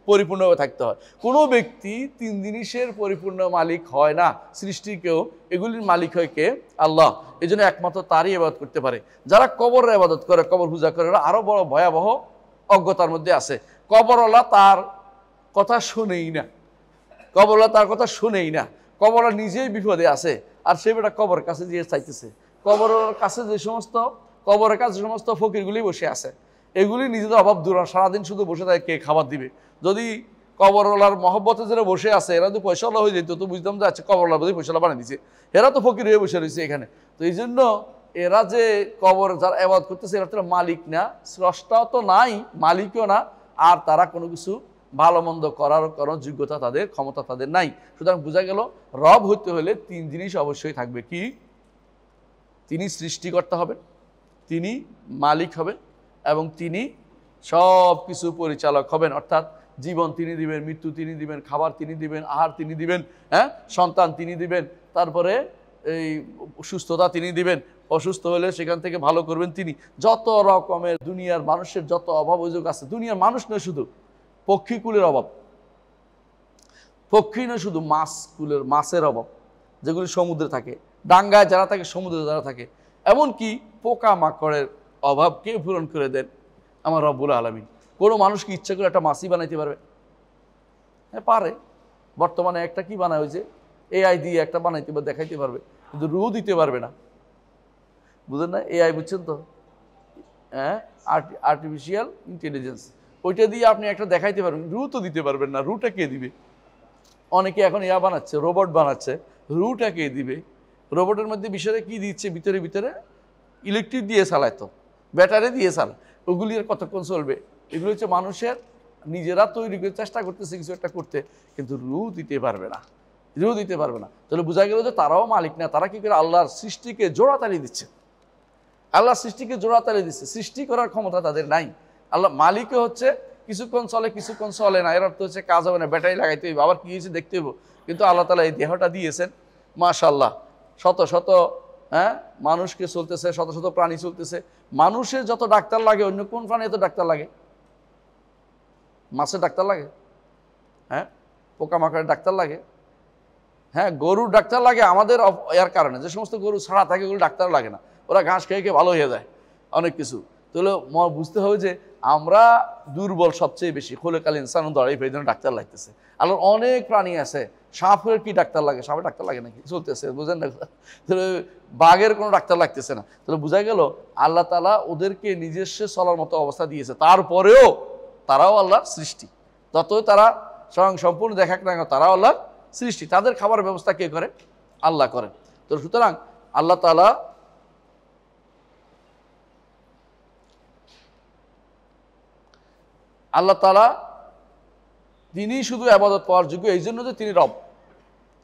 পরিপূর্ণভাবে থাকতে হয়। কোনো ব্যক্তি 3 জিনিসের পরিপূর্ণ মালিক হয় না, সৃষ্টির কেউ, এগুলির মালিক হয় কে? আল্লাহ। এই জন্য একমাত্র তারই ইবাদত করতে পারে। যারা কবরের ইবাদত করে, কবর পূজা করে, ওরা আরো বড় ভয়াবহ অজ্ঞতার মধ্যে আছে। কবরওয়ালা তার কথা শুনেই না, কবরওয়ালা নিজেই বিপদে আছে, আর সে বেটা কবরের কাছে দিয়ে চাইতেছে। কবরের কাছে যে সমস্ত ফকিরগুলি বসে আছে, এগুলি নিজেদের অভাব দূর, সারাদিন শুধু বসে থাকে কে খাবার দিবে। যদি কবরওয়ালার মহব্বতে যারা বসে আছে, এরা তো পয়সাওয়ালা হয়ে যেত, তো বুঝতাম যে আচ্ছা কবরওয়ালা বোধহয় পয়সাওয়ালা বানিয়ে দিচ্ছে, এরা তো ফকির হয়ে বসে রয়েছে এখানে। তো এই জন্য এরা যে কবর যারা ইবাদত করতেছে, এরা তো মালিক না, স্রষ্টাও তো নাই, মালিকও না, আর তারা কোনো কিছু ভালো মন্দ করার কোনো যোগ্যতা তাদের, ক্ষমতা তাদের নাই। সুতরাং বোঝা গেল রব হতে হলে 3 জিনিস অবশ্যই থাকবে। কি? তিনি সৃষ্টিকর্তা হবেন, তিনি মালিক হবেন, এবং তিনি সব কিছু পরিচালক হবেন। অর্থাৎ জীবন তিনি দিবেন, মৃত্যু তিনি দিবেন, খাবার তিনি দিবেন, আহার তিনি দিবেন, হ্যাঁ, সন্তান তিনি দিবেন, তারপরে এই সুস্থতা তিনি দিবেন, অসুস্থ হলে সেখান থেকে ভালো করবেন তিনি। যত রকমের দুনিয়ার মানুষের যত অভাব অভিযোগ আছে, দুনিয়ার মানুষ নয় শুধু, পক্ষীকুলের অভাব, পক্ষী নয় শুধু, মাছকুলের, মাছের অভাব যেগুলি সমুদ্রে থাকে, ডাঙ্গায় যারা থাকে, সমুদ্রে যারা থাকে, এমনকি পোকা মাকড়ের অভাব কে পূরণ করে দেন? আমার রব্বুল আলামিন। কোনো মানুষ কি ইচ্ছা করে একটা মাছই বানাইতে পারবে? হ্যাঁ পারে। বর্তমানে একটা কি বানায়, ওই যে এআই দিয়ে একটা বানাইতে বা দেখাইতে পারবে, কিন্তু রু দিতে পারবে না। বুঝলেন না? এআই বুঝছেন তো? হ্যাঁ, আর্টিফিশিয়াল ইন্টেলিজেন্স, ওইটা দিয়ে আপনি একটা দেখাইতে পারবেন, রু তো দিতে পারবেন না। রুটা কে দিবে? অনেকে এখন ইয়া বানাচ্ছে, রোবট বানাচ্ছে, রুটা কে দিবে? রোবটের মধ্যে বিষয়ে কি দিচ্ছে? ভিতরে ভিতরে ইলেকট্রিক দিয়ে চালায়, তো ব্যাটারি দিয়ে চালায়, ওগুলি আর কতক্ষণ চলবে? এগুলো হচ্ছে মানুষের নিজেরা তৈরি করে চেষ্টা করতেছে কিছু একটা করতে, কিন্তু রু দিতে পারবে না, রু দিতে পারবে না। তাহলে বোঝা গেল যে তারাও মালিক না, তারা কি করে আল্লাহর সৃষ্টিকে জোড়াতালি দিচ্ছে, আল্লাহর সৃষ্টিকে জোড়াতালি দিচ্ছে, সৃষ্টি করার ক্ষমতা তাদের নাই। আল্লাহ মালিকও হচ্ছে কিছুক্ষণ চলে কিছুক্ষণ চলে না, এর অর্থ হচ্ছে কাজ হবে না, ব্যাটারি লাগাইতে হইব, আবার কি হয়েছে দেখতে হইব। কিন্তু আল্লাহ তাআলা এই দেহটা দিয়েছেন, মাশাআল্লাহ, শত শত, হ্যাঁ, মানুষকে চলতেছে, শত শত প্রাণী চলতেছে। মানুষের যত ডাক্তার লাগে, অন্য কোন প্রাণী এত ডাক্তার লাগে? মাছের ডাক্তার লাগে, হ্যাঁ, পোকামাকড়ের ডাক্তার লাগে, হ্যাঁ, গরুর ডাক্তার লাগে আমাদের এর কারণে। যে সমস্ত গরু ছাড়া থাকে ওগুলো ডাক্তার লাগে না, ওরা ঘাস খেয়ে খেয়ে ভালো হয়ে যায় অনেক কিছু। তাহলে বুঝতে হবে যে আমরা দুর্বল সবচেয়ে বেশি, খোলেকাল ইনসান দড়াই এই জন্য ডাক্তার লাগতেছে। আল্লাহর অনেক প্রাণী আছে, সাপের কি ডাক্তার লাগে? সাপের ডাক্তার লাগে নাকি? চলতেছে, বুঝেন না? তাহলে বাঘের কোনো ডাক্তার লাগতেছে না। তাহলে বোঝা গেল আল্লাহ তাআলা ওদেরকে নিজস্ব চলার মতো অবস্থা দিয়েছে, তারপরেও তারাও আল্লাহর সৃষ্টি। যতই তারা স্বয়ং সম্পূর্ণ দেখাক না, তারাও আল্লাহর সৃষ্টি। তাদের খাবার ব্যবস্থা কে করে? আল্লাহ করেন। তো সুতরাং আল্লাহ তাআলা তিনি শুধু ইবাদত পাওয়ার যোগ্য, এই জন্য যে তিনি রব,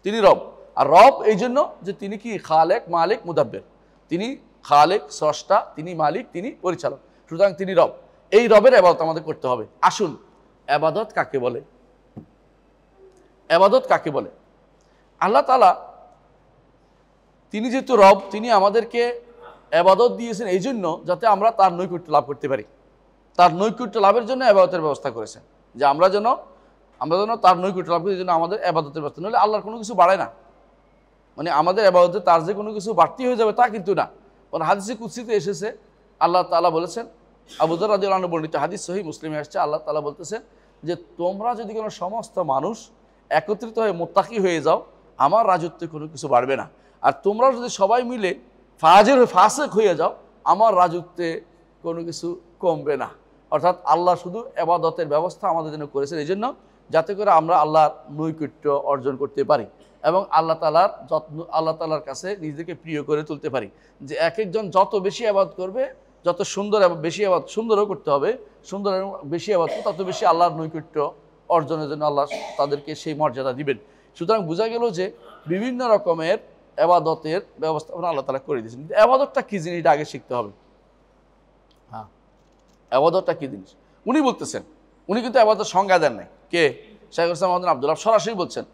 তিনি রব। আর রব এই জন্য যে তিনি কি? খালেক, মালিক, মুদাব্বির। তিনি খালেক, স্রষ্টা, তিনি মালিক, তিনি পরিচালক। সুতরাং তিনি রব। এই রবের ইবাদত আমাদের করতে হবে। আসুন, ইবাদত কাকে বলে? ইবাদত কাকে বলে? আল্লাহ তাআলা তিনি যেহেতু রব, তিনি আমাদেরকে ইবাদত দিয়েছেন এই জন্য যাতে আমরা তার নৈকট্য লাভ করতে পারি। তার নৈকট্য লাভের জন্য ইবাদতের ব্যবস্থা করেছেন, যে আমরা যেন তার নৈকট্য লাভ করি। এই জন্য আমাদের ইবাদতের ব্যবস্থা, নইলে আল্লাহর কোনো কিছু বাড়ে না। মানে আমাদের ইবাদতে তার যে কোনো কিছু বাড়তি হয়ে যাবে তা কিন্তু না। কারণ হাদিসে কুদসিতে এসেছে, আল্লাহ তাআলা বলেছেন, আবু যর রাদিয়াল্লাহু আনহু বর্ণিত হাদিস, সহিহ মুসলিমে আসছে, আল্লাহ তাআলা বলতেছেন যে তোমরা যদি কোনো সমস্ত মানুষ একত্রিত হয়ে মুত্তাকি হয়ে যাও, আমার রাজত্বে কোনো কিছু বাড়বে না। আর তোমরা যদি সবাই মিলে ফাজির ফাসিক হয়ে যাও, আমার রাজত্বে কোনো কিছু কমবে না। অর্থাৎ আল্লাহ শুধু ইবাদতের ব্যবস্থা আমাদের জন্য করেছেন এই জন্য, যাতে করে আমরা আল্লাহর নৈকট্য অর্জন করতে পারি এবং আল্লাহ তাআলার কাছে নিজেকে প্রিয় করে তুলতে পারি। যে এক একজন যত বেশি ইবাদত করবে, যত সুন্দর এবং বেশি ইবাদত, সুন্দরও করতে হবে, সুন্দর এবং বেশি ইবাদত, তত বেশি আল্লাহর নৈকট্য অর্জনের জন্য আল্লাহ তাদেরকে সেই মর্যাদা দিবেন। সুতরাং বোঝা গেল যে বিভিন্ন রকমের ইবাদতের ব্যবস্থাপনা আল্লাহ তাআলা করে দিয়েছেন। ইবাদতটা কি জিনিস এটা আগে শিখতে হবে। হ্যাঁ, ইবাদতটা কি জিনিস উনি বলতেছেন। উনি কিন্তু ইবাদতের সংজ্ঞা দেন নাই। কে? শাইখুল ইসলাম মুহাম্মদ আব্দুল ওয়াহাব সরাসরি বলছেন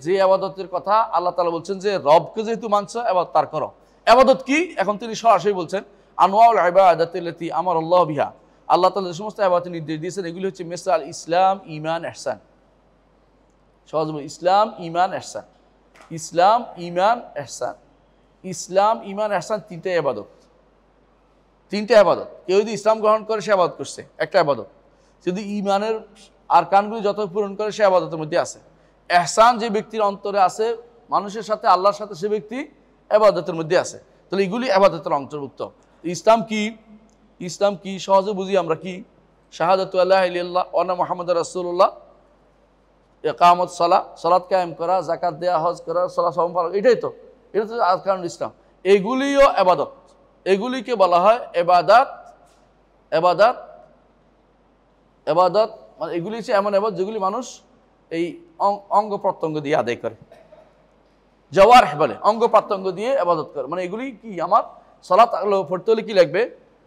যে ইবাদতের কথা আল্লাহ তাআলা বলছেন যে রবকে যেহেতু মানছো, ইবাদত তার করো। ইবাদত কি? এখন তিনি সরাসরি বলছেন, আনওয়াউল ইবাদাতিল্লাতী আমারাল্লাহু বিহা। আল্লাহ তাআলা যে সমস্ত ইবাদতের নির্দেশ দিয়েছেন এগুলি হচ্ছে মিসাল ইসলাম, ঈমান, ইহসান। সহজ বলি, ইসলাম, ঈমান, ইহসান। ইসলাম, ঈমান, ইহসান। ইসলাম, ঈমান, ইহসান তিনটা ইবাদত। তিনটা ইবাদত। কেউ যদি ইসলাম গ্রহণ করে সে ইবাদত করছে, একটা ইবাদত। যদি ঈমানের আরকানগুলি যত পূরণ করে সে ইবাদতের মধ্যে আছে। ইহসান যে ব্যক্তির অন্তরে আছে মানুষের সাথে, আল্লাহর সাথে, সে ব্যক্তি ইবাদতের মধ্যে আছে। তাহলে এগুলি ইবাদতের অন্তর্ভুক্ত। ইসলাম কি? ইসলাম কি সহজে বুঝি আমরা কি? শাহাদাতু আল্লা ইলাহা ইল্লাল্লাহ ওয়া আন্না মুহাম্মাদুর রাসূলুল্লাহ, ইকামত সালাহ, সালাত কায়েম করা, যাকাত দেয়া, হজ করা, সালাত সাওম পালন, এটাই তো, এটা তো আরকানুল ইসলাম। এগুলিও ইবাদত, এগুলিকে বলা হয় ইবাদত। ইবাদত ইবাদত মানে এগুলি হচ্ছে এমন ইবাদত যেগুলি মানুষ এই অঙ্গ প্রত্যঙ্গ দিয়ে আদায় করে, জওয়ারহ বলে, অঙ্গ প্রত্যঙ্গ দিয়ে ইবাদত করে। মানে এগুলি কি, আমার সালাত পড়তে হলে কি লাগবে,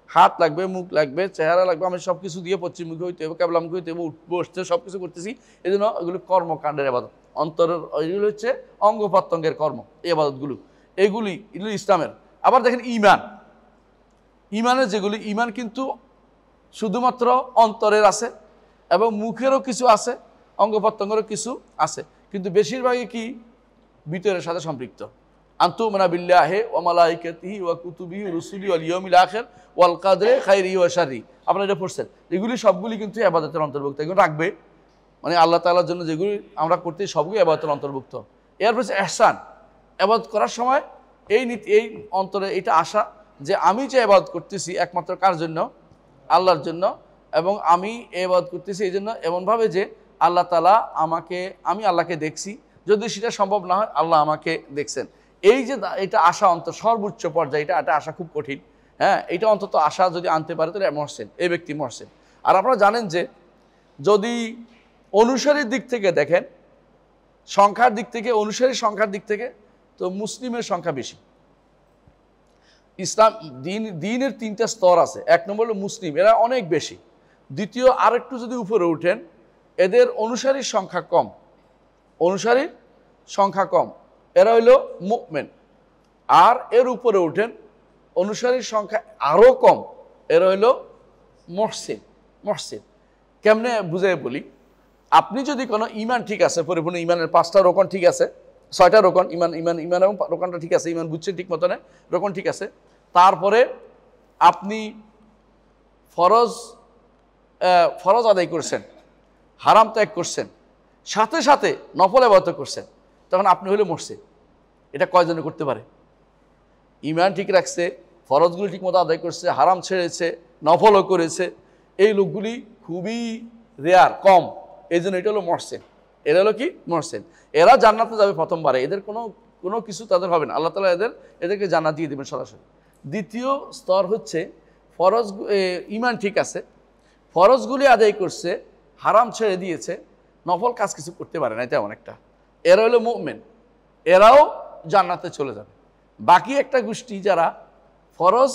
হাত লাগবে, মুখ লাগবে, চেহারা লাগবে, আমি সব কিছু দিয়ে পশ্চিমমুখী হইতে হবে, কেবলামুখী হইতে হবে, বসতে, সব কিছু করতেছি, এই জন্য এগুলি কর্মকাণ্ডের ইবাদত, অন্তরের, এগুলি হচ্ছে অঙ্গ প্রত্যঙ্গের কর্ম, এই ইবাদতগুলো, এগুলি ইসলামের। আবার দেখেন ঈমান, ঈমানের যেগুলি, ঈমান কিন্তু শুধুমাত্র অন্তরের আছে এবং মুখেরও কিছু আছে, অঙ্গ প্রত্যঙ্গেরও কিছু আছে, কিন্তু বেশিরভাগই কি ভিতরের সাথে সম্পৃক্ত। আনতুমিনা বিল্লাহি ওয়া মালাইকাতিহি ওয়া কুতুবিহি ওয়া রুসুলিহি ওয়াল ইয়াউমিল আখির ওয়াল কদরি খাইরিহি ওয়া শাররিহি, আপনারা এটা পড়ছেন, এগুলি সবগুলি কিন্তু ইবাদতের অন্তর্ভুক্ত। এগুলো রাখবে, মানে আল্লাহ তাআলার জন্য যেগুলি আমরা করতে, সবগুলি ইবাদতের অন্তর্ভুক্ত। এরপর ইহসান, ইবাদত করার সময় এই নীতি, এই অন্তরে এটা আসা যে আমি যে ইবাদত করতেছি একমাত্র কার জন্য, আল্লাহর জন্য, এবং আমি ইবাদত করতেছি এই জন্য এমনভাবে যে আল্লাহ তাআলা আমাকে, আমি আল্লাহকে দেখছি, যদি সেটা সম্ভব না হয় আল্লাহ আমাকে দেখছেন। এই যে এটা আসা অন্তর সর্বোচ্চ পর্যায়ে, এটা আসা খুব কঠিন। হ্যাঁ, এটা অন্তত আশা যদি আনতে পারে তাহলে মহসেন, এই ব্যক্তি মহসেন। আর আপনারা জানেন যে যদি অনুসারীর দিক থেকে দেখেন, সংখ্যার দিক থেকে, অনুসারীর সংখ্যার দিক থেকে, তো মুসলিমের সংখ্যা বেশি। ইসলাম দিনের তিনটা স্তর আছে। এক নম্বর হলো মুসলিম, এরা অনেক বেশি। দ্বিতীয়, আরেকটু যদি উপরে উঠেন, এদের অনুসারীর সংখ্যা কম, অনুসারীর সংখ্যা কম, এরা হইল মুমিন। আর এর উপরে উঠেন, অনুসারীর সংখ্যা আরও কম, এরা হইল মুহসিন। মুহসিন কেমনে বুঝে বলি, আপনি যদি কোনো ঈমান ঠিক আছে, পরিপূর্ণ ঈমানের 5টা রোকন ঠিক আছে, 6টা রোকন, ঈমান এবং রোকনটা ঠিক আছে, ঈমান বুঝছেন ঠিক মতনে, রোকন ঠিক আছে, তারপরে আপনি ফরজ আদায় করছেন, হারাম ত্যাগ করছেন, সাথে সাথে নফল ইবাদত করছেন, তখন আপনি হলে মুহসিন। এটা কয়জনে করতে পারে? ঈমান ঠিক রাখছে, ফরজগুলি ঠিক মতো আদায় করছে, হারাম ছেড়েছে, নফলও করেছে, এই লোকগুলি খুবই রেয়ার, কম। এই জন্য এটা হলো মুহসিন। এরা হলো কি? মুহসিন। এরা জান্নাতে যাবে প্রথমবারে, এদের কোনো কিছু তাদের হবে না, আল্লাহ তাআলা এদেরকে জান্নাত দিয়ে দেবেন সরাসরি। দ্বিতীয় স্তর হচ্ছে ফরজ, ঈমান ঠিক আছে, ফরজগুলি আদায় করছে, হারাম ছেড়ে দিয়েছে, নফল কাজ কিছু করতে পারে না তেমন একটা, এরা হলো মুমিন, এরাও জান্নাতে চলে যাবে। বাকি একটা গোষ্ঠী যারা ফরজ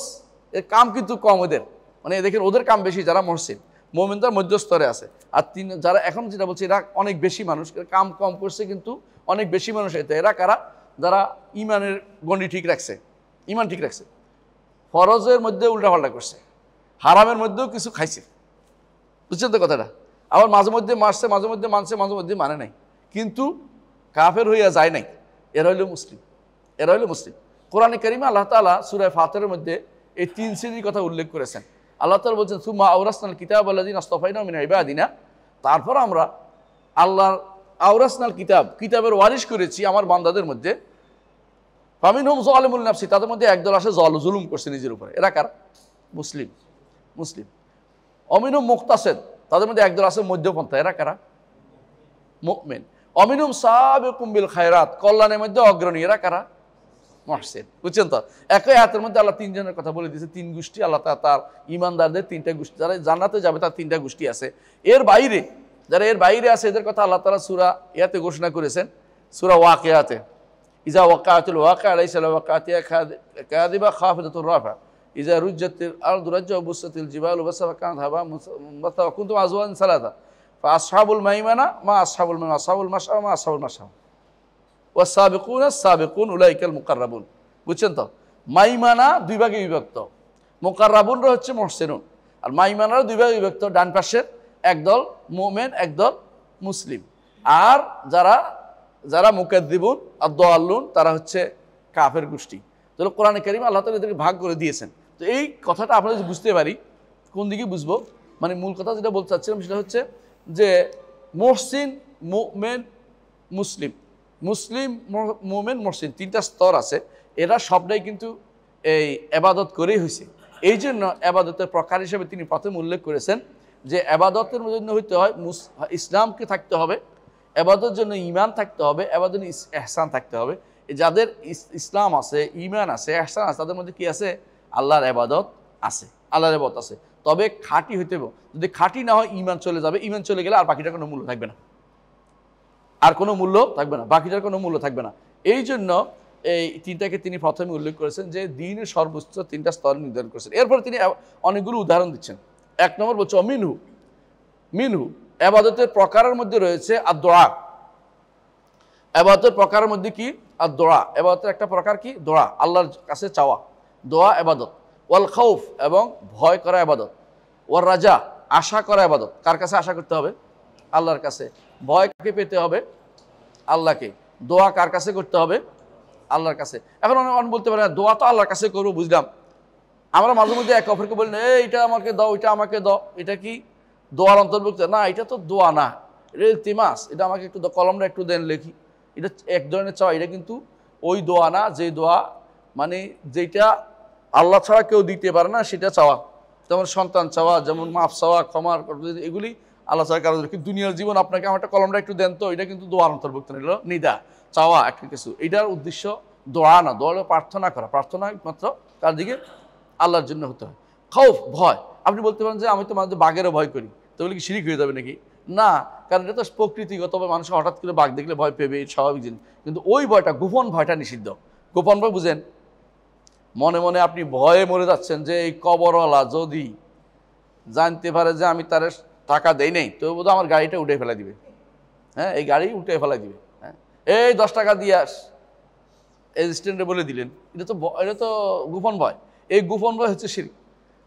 এর কাম কিন্তু কম, ওদের মানে দেখেন ওদের কাম বেশি, যারা মুহসিন, মুমিন তার মধ্যস্তরে আছে। আর যারা এখন যেটা বলছে, এরা অনেক বেশি মানুষ, কাম কম করছে কিন্তু অনেক বেশি মানুষ। এরা কারা? যারা ঈমানের গণ্ডি ঠিক রাখছে, ঈমান ঠিক রাখছে, ফরজের মধ্যে উল্টাপাল্টা করছে, হারামের মধ্যেও কিছু খাইছে, বুঝছেন তো কথাটা? আবার মাঝে মধ্যে মারছে, মাঝে মধ্যে মানছে, মাঝে মধ্যে মানে নাই, কিন্তু কাফের হইয়া যায় নাই। এরা হইল মুসলিম, এরা হইল মুসলিম। কোরআনে কারিমে আল্লাহ তাআলা সূরা ফাতিরের মধ্যে এই 3 শ্রেণীর কথা উল্লেখ করেছেন। আল্লাহ তাআলা বলছেন, সুম্মা আওরাসনাল কিতাবাল্লাযিনা আসতাফাইনা মিন ইবাদিনা, তারপর আমরা আল্লাহর আওরাসনাল কিতাবের ওয়ারিশ করেছি আমার বান্দাদের মধ্যে, ফামিনহুম যালিমুন নাফসি, তাদের মধ্যে একদল আসে জুলুম করছে নিজের উপরে, এরা কারা? মুসলিম, মুসলিম। অমিনহুম মুকতাসিদ, তাদের মধ্যে একদল আছে মধ্যপন্থা, এরা কারা? মুমিন। অমিনহুম সাবিকুম বিল খায়রাত, কল্যাণের মধ্যে অগ্রণী, এরা কারা? মুহসিন। বুঝছেন তো? একই আয়াতের মধ্যে আল্লাহ 3 জনের কথা বলে দিয়েছে, 3 গোষ্ঠী। আল্লাহ তার ঈমানদারদের 3টা গোষ্ঠী, যারা জান্নাতে যাবে তার 3টা গোষ্ঠী আছে। এর বাইরে যারা এর বাইরে আছে, এদের কথা আল্লাহ তাআলা সূরা ইয়াতে ঘোষণা করেছেন, সূরা ওয়াকিয়াতে, ইজা ওয়াকাতুল ওয়াকিয়া লাইসা লাওয়াকাতিহা কাযিবা খাফিদাতুর রাফা ইজা রুজ্জাতিল আরদু রাজ্জা ওয়া বুসাতিল জিবালু বাসা কানাত হাবা মুসা কুনতুম আজওয়ান সালাসা ফাআসহাবুল মাইমানা মা আসহাবুল মাইমানা আসহাবুল মাশআমা মা আসহাবুল মাশআমা ওয়াসাবিকুনা সাবিকুন উলাইকাল মুকাররাবুন। বুঝছেন তো? মাইমানা 2 ভাগে বিভক্ত, মুকাররাবুনরা হচ্ছে মুহসিনুন, আর মাইমানারা 2 ভাগে বিভক্ত, ডান পাশের একদল মুমিন, একদল মুসলিম, আর যারা মুকাদ্দিবুন আদ-দাল্লুন, তারা হচ্ছে কাফের গোষ্ঠী। তাহলে কোরআনে কারিমে আল্লাহ তাআলা এদেরকে ভাগ করে দিয়েছেন। তো এই কথাটা আমরা যদি বুঝতে পারি, কোন দিকে বুঝবো, মানে মূল কথা যেটা বলতে চাচ্ছিলাম সেটা হচ্ছে যে মুহসিন, মুমিন, মুসলিম, মুসলিম, মুমিন, মুহসিন, 3টা স্তর আছে। এরা সবটাই কিন্তু এই ইবাদত করেই হয়েছে। এই জন্য ইবাদতের প্রকার হিসেবে তিনি প্রথমে উল্লেখ করেছেন যে ইবাদতের জন্য হইতে হয় ইসলামকে থাকতে হবে, এবাদতের জন্য ঈমান থাকতে হবে, এবাদতের ইহসান থাকতে হবে। যাদের ইসলাম আছে, ঈমান আছে, ইহসান আছে, তাদের মধ্যে কি আছে? আল্লাহর ইবাদত আছে, আল্লাহর ইবাদত আছে। তবে খাঁটি হইতে হবে। যদি খাঁটি না হয় ঈমান চলে যাবে, ঈমান চলে গেলে আর বাকিটার কোনো মূল্য থাকবে না, আর কোনো মূল্য থাকবে না, বাকিটার কোনো মূল্য থাকবে না। এই জন্য এই তিনটাকে তিনি প্রথমে উল্লেখ করেছেন যে দ্বীনের সর্বোচ্চ তিনটা স্তর নির্ধারণ করেছেন। এরপরে তিনি অনেকগুলো উদাহরণ দিচ্ছেন। এক নম্বর বলছে মিনহু, মিনহু ইবাদতের প্রকারের মধ্যে রয়েছে আর-দোয়া। ইবাদতের প্রকারের মধ্যে কি? আর-দোয়া। ইবাদতের একটা প্রকার কি? দোয়া, আল্লাহর কাছে চাওয়া, দোয়া ইবাদত। ওয়াল খাউফ, এবং ভয় করা ইবাদত। ওয়ার রাজা, আশা করা ইবাদত। কার কাছে আশা করতে হবে? আল্লাহর কাছে। ভয় কাকে পেতে হবে? আল্লাহকে। দোয়া কার কাছে করতে হবে? আল্লাহর কাছে। এখন অনেক বলতে পারে দোয়া তো আল্লাহর কাছে করবো, বুঝলাম। আমরা মাঝে মধ্যে একে অপরকে বলি না, এইটা আমাকে দাও, এটা আমাকে দাও, এটা কি দোয়ার অন্তর্ভুক্ত? না, এটা তো দোয়া না, এটা ইলতিমাস, এটা আমাকে একটু কলমটা একটু দেন লেখি, এটা এক ধরনের চাওয়া। এটা কিন্তু ওই দোয়া না যে দোয়া মানে যেটা আল্লাহ ছাড়া কেউ দিতে পারে না, সেটা চাওয়া। যেমন সন্তান চাওয়া, যেমন মাফ চাওয়া, ক্ষমার, এগুলি আল্লাহ ছাড়া কারো। কিন্তু দুনিয়ার জীবন আপনাকে আমার একটা কলমটা একটু দেন তো, এটা কিন্তু দোয়ার অন্তর্ভুক্ত না, এটা নিদা, চাওয়া একটা কিছু। এটার উদ্দেশ্য দোয়া না, দোয়া হলো প্রার্থনা করা। প্রার্থনা মাত্র তার দিকে আল্লাহর জন্য হতে হয়। খাউফ, ভয়। আপনি বলতে পারেন যে আমি তো মাঝে বাঘেরও ভয় করি, তো বলে কি শিরিক হয়ে যাবে নাকি? না, কারণ এটা তো প্রকৃতিগতভাবে মানুষ হঠাৎ করে বাঘ দেখলে ভয় পেবে, স্বাভাবিক জিনিস। কিন্তু ওই ভয়টা, গোপন ভয়টা নিষিদ্ধ। গোপন ভয় বুঝেন? মনে মনে আপনি ভয়ে মরে যাচ্ছেন যে এই কবরওয়ালা যদি জানতে পারে যে আমি তার টাকা দেই নাই, তো বোধহয় আমার গাড়িটা উঠে ফেলা দিবে। হ্যাঁ, এই গাড়ি উঠে ফেলা দিবে। হ্যাঁ, এই 10 টাকা দিয়ে আস, এসিস্ট্যান্টে বলে দিলেন। এটা তো গোপন ভয়। এই গোপন ভয় হচ্ছে শিরিক।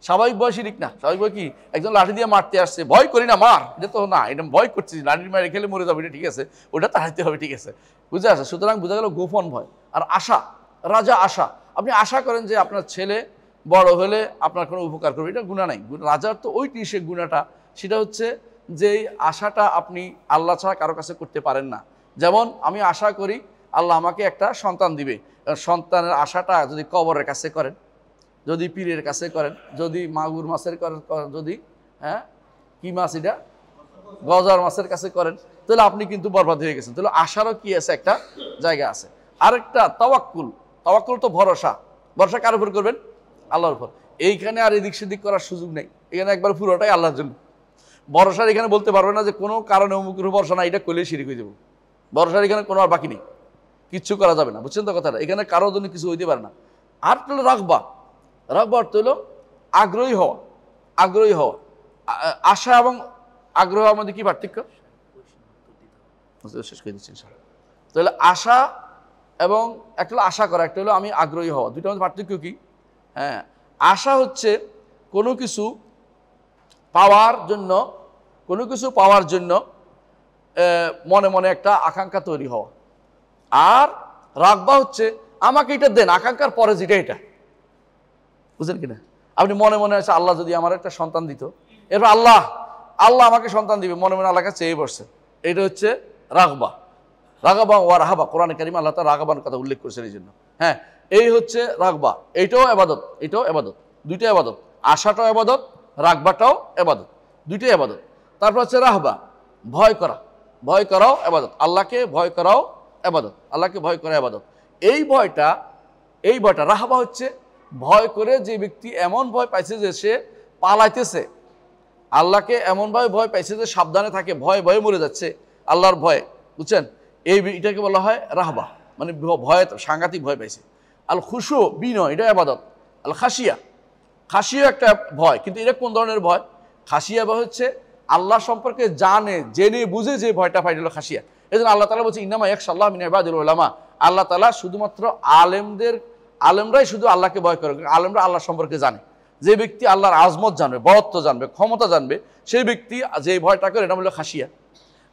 স্বাভাবিক ভয় শিরিক না। স্বাভাবিক ভয় কি? একজন লাঠি দিয়ে মারতে আসছে, ভয় করি না, মার, এটা তো না, এটা ভয় করছি, লাঠির মারে খেলে মরে যাবে, এটা ঠিক আছে, ওটা তাড়াইতে হবে, ঠিক আছে, বুঝে আসে। সুতরাং বোঝা গেল গোপন ভয়। আর আশা, রাজা, আশা। আপনি আশা করেন যে আপনার ছেলে বড় হলে আপনার কোনো উপকার করবে, এটা গুনাহ নাই। রাজার তো ওই সে গুনাহটা, সেটা হচ্ছে যে আশাটা আপনি আল্লাহ ছাড়া কারো কাছে করতে পারেন না। যেমন আমি আশা করি আল্লাহ আমাকে একটা সন্তান দিবে, সন্তানের আশাটা যদি কবরের কাছে করেন, যদি পীরের কাছে করেন, যদি মাগুর মাছের যদি কি মাছ এটা গজার মাছের কাছে করেন, তাহলে আপনি কিন্তু বরবাদ হয়ে গেছেন। তাহলে আশারও কি আছে? একটা জায়গা আছে। আরেকটা তাওয়াক্কুল। তাওয়াক্কুল তো ভরসা। ভরসা কার উপর করবেন? আল্লাহর উপর। এইখানে আর এদিক সেদিক করার সুযোগ নেই, এখানে একবার পুরোটাই আল্লাহর জন্য। ভরসার এখানে বলতে পারবে না যে কোনো কারণে অমুকের ভরসা না, এটা করলে শিরিক হয়ে যাবো। ভরসার এখানে কোনো আর বাকি নেই, কিচ্ছু করা যাবে না, বুঝছেন তো কথাটা? এখানে কারোর জন্য কিছু হইতে পারে না। আর হলো রাগবা। রাগবা অর্থ হলো আগ্রহী হওয়া। আগ্রহী হওয়া। আশা এবং আগ্রহের মধ্যে কি পার্থক্য? শেষ করে দিচ্ছি। তাহলে আশা এবং একটা হলো আশা করা, একটা হলো আমি আগ্রহী হওয়া, দুইটার মধ্যে পার্থক্য কি? হ্যাঁ, আশা হচ্ছে কোনো কিছু পাওয়ার জন্য, কোনো কিছু পাওয়ার জন্য মনে মনে একটা আকাঙ্ক্ষা তৈরি হওয়া। আর রাগবা হচ্ছে আমাকে এটা দেন, আকাঙ্ক্ষার পরে যেটা এটা, বুঝলেন কিনা? আপনি মনে মনে আছে আল্লাহ যদি আমার একটা সন্তান দিত, এরপর আল্লাহ আমাকে সন্তান দিবে, মনে মনে আল্লাহকে চেয়ে বসছে, এটা হচ্ছে রাগবা। রাগাবা ওয়া রাহাবা, কোরআনে কারিমে আল্লাহ তাআলা রাগাবার কথা উল্লেখ করেছেন এই জন্য। হ্যাঁ, এই হচ্ছে রাগবা। এইটাও ইবাদত, এটাও ইবাদত, দুইটা ইবাদত। আশাটাও ইবাদত, রাগবাটাও ইবাদত, দুইটাই ইবাদত। তারপর হচ্ছে রাহবা, ভয় করা। ভয় করাও ইবাদত, আল্লাহকে ভয় করাও ইবাদত, আল্লাহকে ভয় করা ইবাদত। এই ভয়টা রাহবা হচ্ছে ভয় করে যে ব্যক্তি এমন ভয় পাইছে যে সে পালাইতেছে, আল্লাহকে এমনভাবে ভয় পাইছে যে সাবধানে থাকে, ভয়ে ভয়ে মরে যাচ্ছে আল্লাহর ভয়ে, বুঝছেন? এটাকে বলা হয় রাহবা, মানে ভয়ে সাংঘাতিক ভয় পাইছে। আল খুশু, বিনয়, এটা ইবাদত। আল খাসিয়া, খাসিয়া একটা ভয়, কিন্তু এটা কোন ধরনের ভয়? খাসিয়া ভয় হচ্ছে আল্লাহ সম্পর্কে জেনে বুঝে যে ভয়টা পাই, হলো খাসিয়া। এই জন্য আল্লাহ তাআলা বলছে ইন্নামা ইয়াখশাল্লাহ মিন ইবাদিল উলামা। আল্লাহ তাআলা শুধুমাত্র আলেমরাই শুধু আল্লাহকে ভয় করে, আলেমরা আল্লাহ সম্পর্কে জানে। যে ব্যক্তি আল্লাহর আজমত জানবে, বড়ত্ব জানবে, ক্ষমতা জানবে, সেই ব্যক্তি যে ভয়টা করে, এটা হলো খাসিয়া।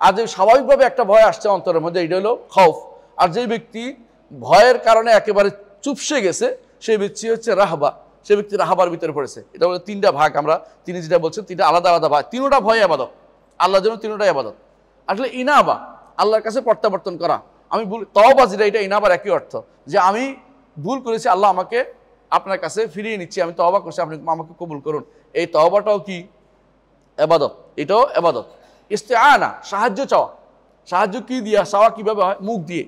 আর যে স্বাভাবিকভাবে একটা ভয় আসছে অন্তরের মধ্যে, এটা হলো খৌফ। আর যে ব্যক্তি ভয়ের কারণে একেবারে চুপসে গেছে, সেই ব্যক্তি হচ্ছে রাহবা। সে ব্যক্তি রাহাবার ভিতরে পড়েছে। এটা হলো তিনটা ভাগ। তিনি যেটা বলছেন তিনটা আলাদা আলাদা ভাগ, তিনোটা ভয় ইবাদত, আল্লাহর জন্য তিনোটাই ইবাদত। আসলে ইনাবা, আল্লাহর কাছে প্রত্যাবর্তন করা। আমি তওবা যেটা, এটা ইনাবার একই অর্থ, যে আমি ভুল করেছি, আল্লাহ আমাকে আপনার কাছে ফিরিয়ে নিচ্ছি, আমি তওবা করছি, আপনি আমাকে কবুল করুন। এই তওবাটাও কি? ইবাদত, এটাও ইবাদত। ইস্তেআনা, সাহায্য চাওয়া। সাহায্য কি দিয়া চাওয়া কিভাবে হয়? মুখ দিয়ে।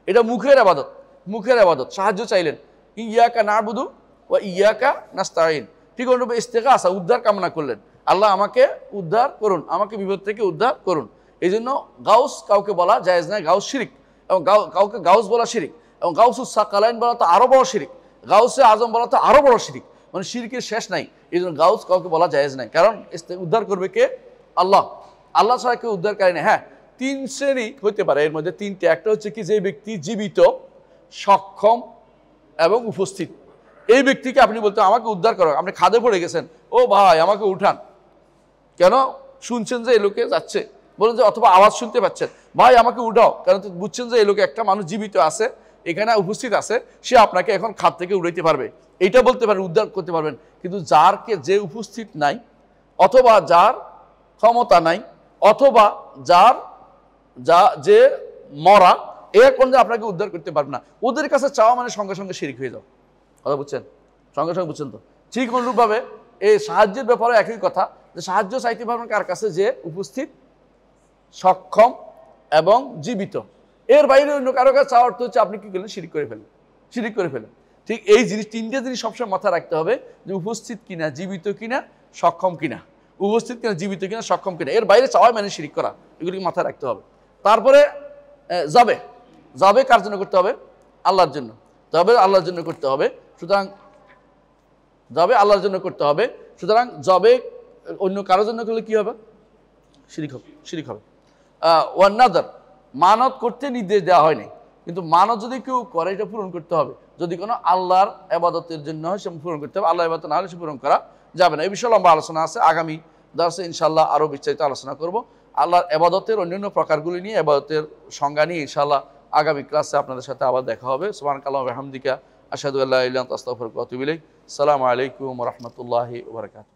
এটা মুখের আবাদত, মুখের আবাদত। সাহায্য চাইলেন, ইয়াকা নাবুদু ওয়া ইয়াকা নাস্তাইন। ঠিক অনুরূপে ইস্তেগাসা, উদ্ধার কামনা করলেন, আল্লাহ আমাকে উদ্ধার করুন, আমাকে বিপদ থেকে উদ্ধার করুন। এই জন্য গাউস কাউকে বলা জায়েজ নয়, গাউস শিরিক। এবং কাউকে গাউস বলা শিরিক, এবং গাউসুস সাকালাইন বলা তো আরো বড় শিরিক, গাউসে আজম বলা তো আরো বড় শিরিক। মানে শিরকের শেষ নাই। এই জন্য গাউস কাউকে বলা জায়েজ নাই, কারণ উদ্ধার করবে কে? আল্লাহ। আল্লাহ ছাড়া কেউ উদ্ধারকারী নেই। হ্যাঁ, 3 শ্রেণী হইতে পারে, এর মধ্যে 3টে। একটা হচ্ছে কি, যে ব্যক্তি জীবিত, সক্ষম এবং উপস্থিত। এই ব্যক্তিকে আপনি বলতে আমাকে উদ্ধার করো। আপনি খাদে পড়ে গেছেন, ও ভাই আমাকে উঠান। কেন? শুনছেন যে এই লোকে যাচ্ছে, বলেন যে, অথবা আওয়াজ শুনতে পাচ্ছেন, ভাই আমাকে উঠাও। কারণ বুঝছেন যে এই লোকে, একটা মানুষ জীবিত আছে, এখানে উপস্থিত আছে, সে আপনাকে এখন খাদ থেকে উড়াইতে পারবে। এইটা বলতে পারেন, উদ্ধার করতে পারবেন। কিন্তু যে উপস্থিত নাই, অথবা যার ক্ষমতা নাই, অথবা যে মরা, এর কোনদিন আপনাকে উদ্ধার করতে পারবে না। ওদের কাছে চাওয়া মানে সঙ্গে সঙ্গে শিরিক হয়ে যাও। কথা বুঝছেন? সঙ্গে সঙ্গে বুঝছেন তো? ঠিক অনুরূপভাবে এই সাহায্যের ব্যাপারে একই কথা, যে সাহায্য চাইতে পারবেন কার কাছে? যে উপস্থিত, সক্ষম এবং জীবিত। এর বাইরে অন্য কারো কাছে চাওয়ার অর্থ হচ্ছে আপনি কি করলেন? শিরিক করে ফেলেন, শিরিক করে ফেলেন। ঠিক এই জিনিস, 3টে জিনিস সবসময় মাথায় রাখতে হবে, যে উপস্থিত কিনা, জীবিত কিনা, সক্ষম কিনা। উপস্থিত কিনা, জীবিত কিনা, সক্ষম কিনা। এর বাইরে চাওয়া মানে শিরিক করা। এগুলিকে মাথায় রাখতে হবে। তারপরে যাবে কার জন্য করতে হবে? আল্লাহর জন্য। তবে আল্লাহর জন্য করতে হবে। সুতরাং যাবে আল্লাহর জন্য করতে হবে। সুতরাং যাবে অন্য কারোর জন্য করলে কি হবে? শিরিক হবে, শিরিক হবে। ওয়ান নাদার, মানত করতে নির্দেশ দেওয়া হয়নি, কিন্তু মানত যদি কেউ করে, এটা পূরণ করতে হবে। যদি কোনো আল্লাহর ইবাদতের জন্য হয়, সে পূরণ করতে হবে। আল্লাহ ইবাদত না হলে সে পূরণ করা যাবে না। এই বিষয়ে লম্বা আলোচনা আছে, আগামী দর্শে ইনশাআল্লাহ আরও বিস্তারিত আলোচনা করব। আল্লাহর ইবাদতের অন্যান্য প্রকারগুলি নিয়ে, ইবাদতের সংজ্ঞা নিয়ে ইনশাআল্লাহ আগামী ক্লাসে আপনাদের সাথে আবার দেখা হবে। সুবহানাকাল্লাহু ওয়া বিহামদিকা, আশহাদু আল্লা ইলাহা ইল্লা আনতা, আস্তাগফিরুকা ওয়া আতুবু ইলাইক। আসসালামু আলাইকুম ওয়া রাহমাতুল্লাহি ওয়া বারাকাতুহু।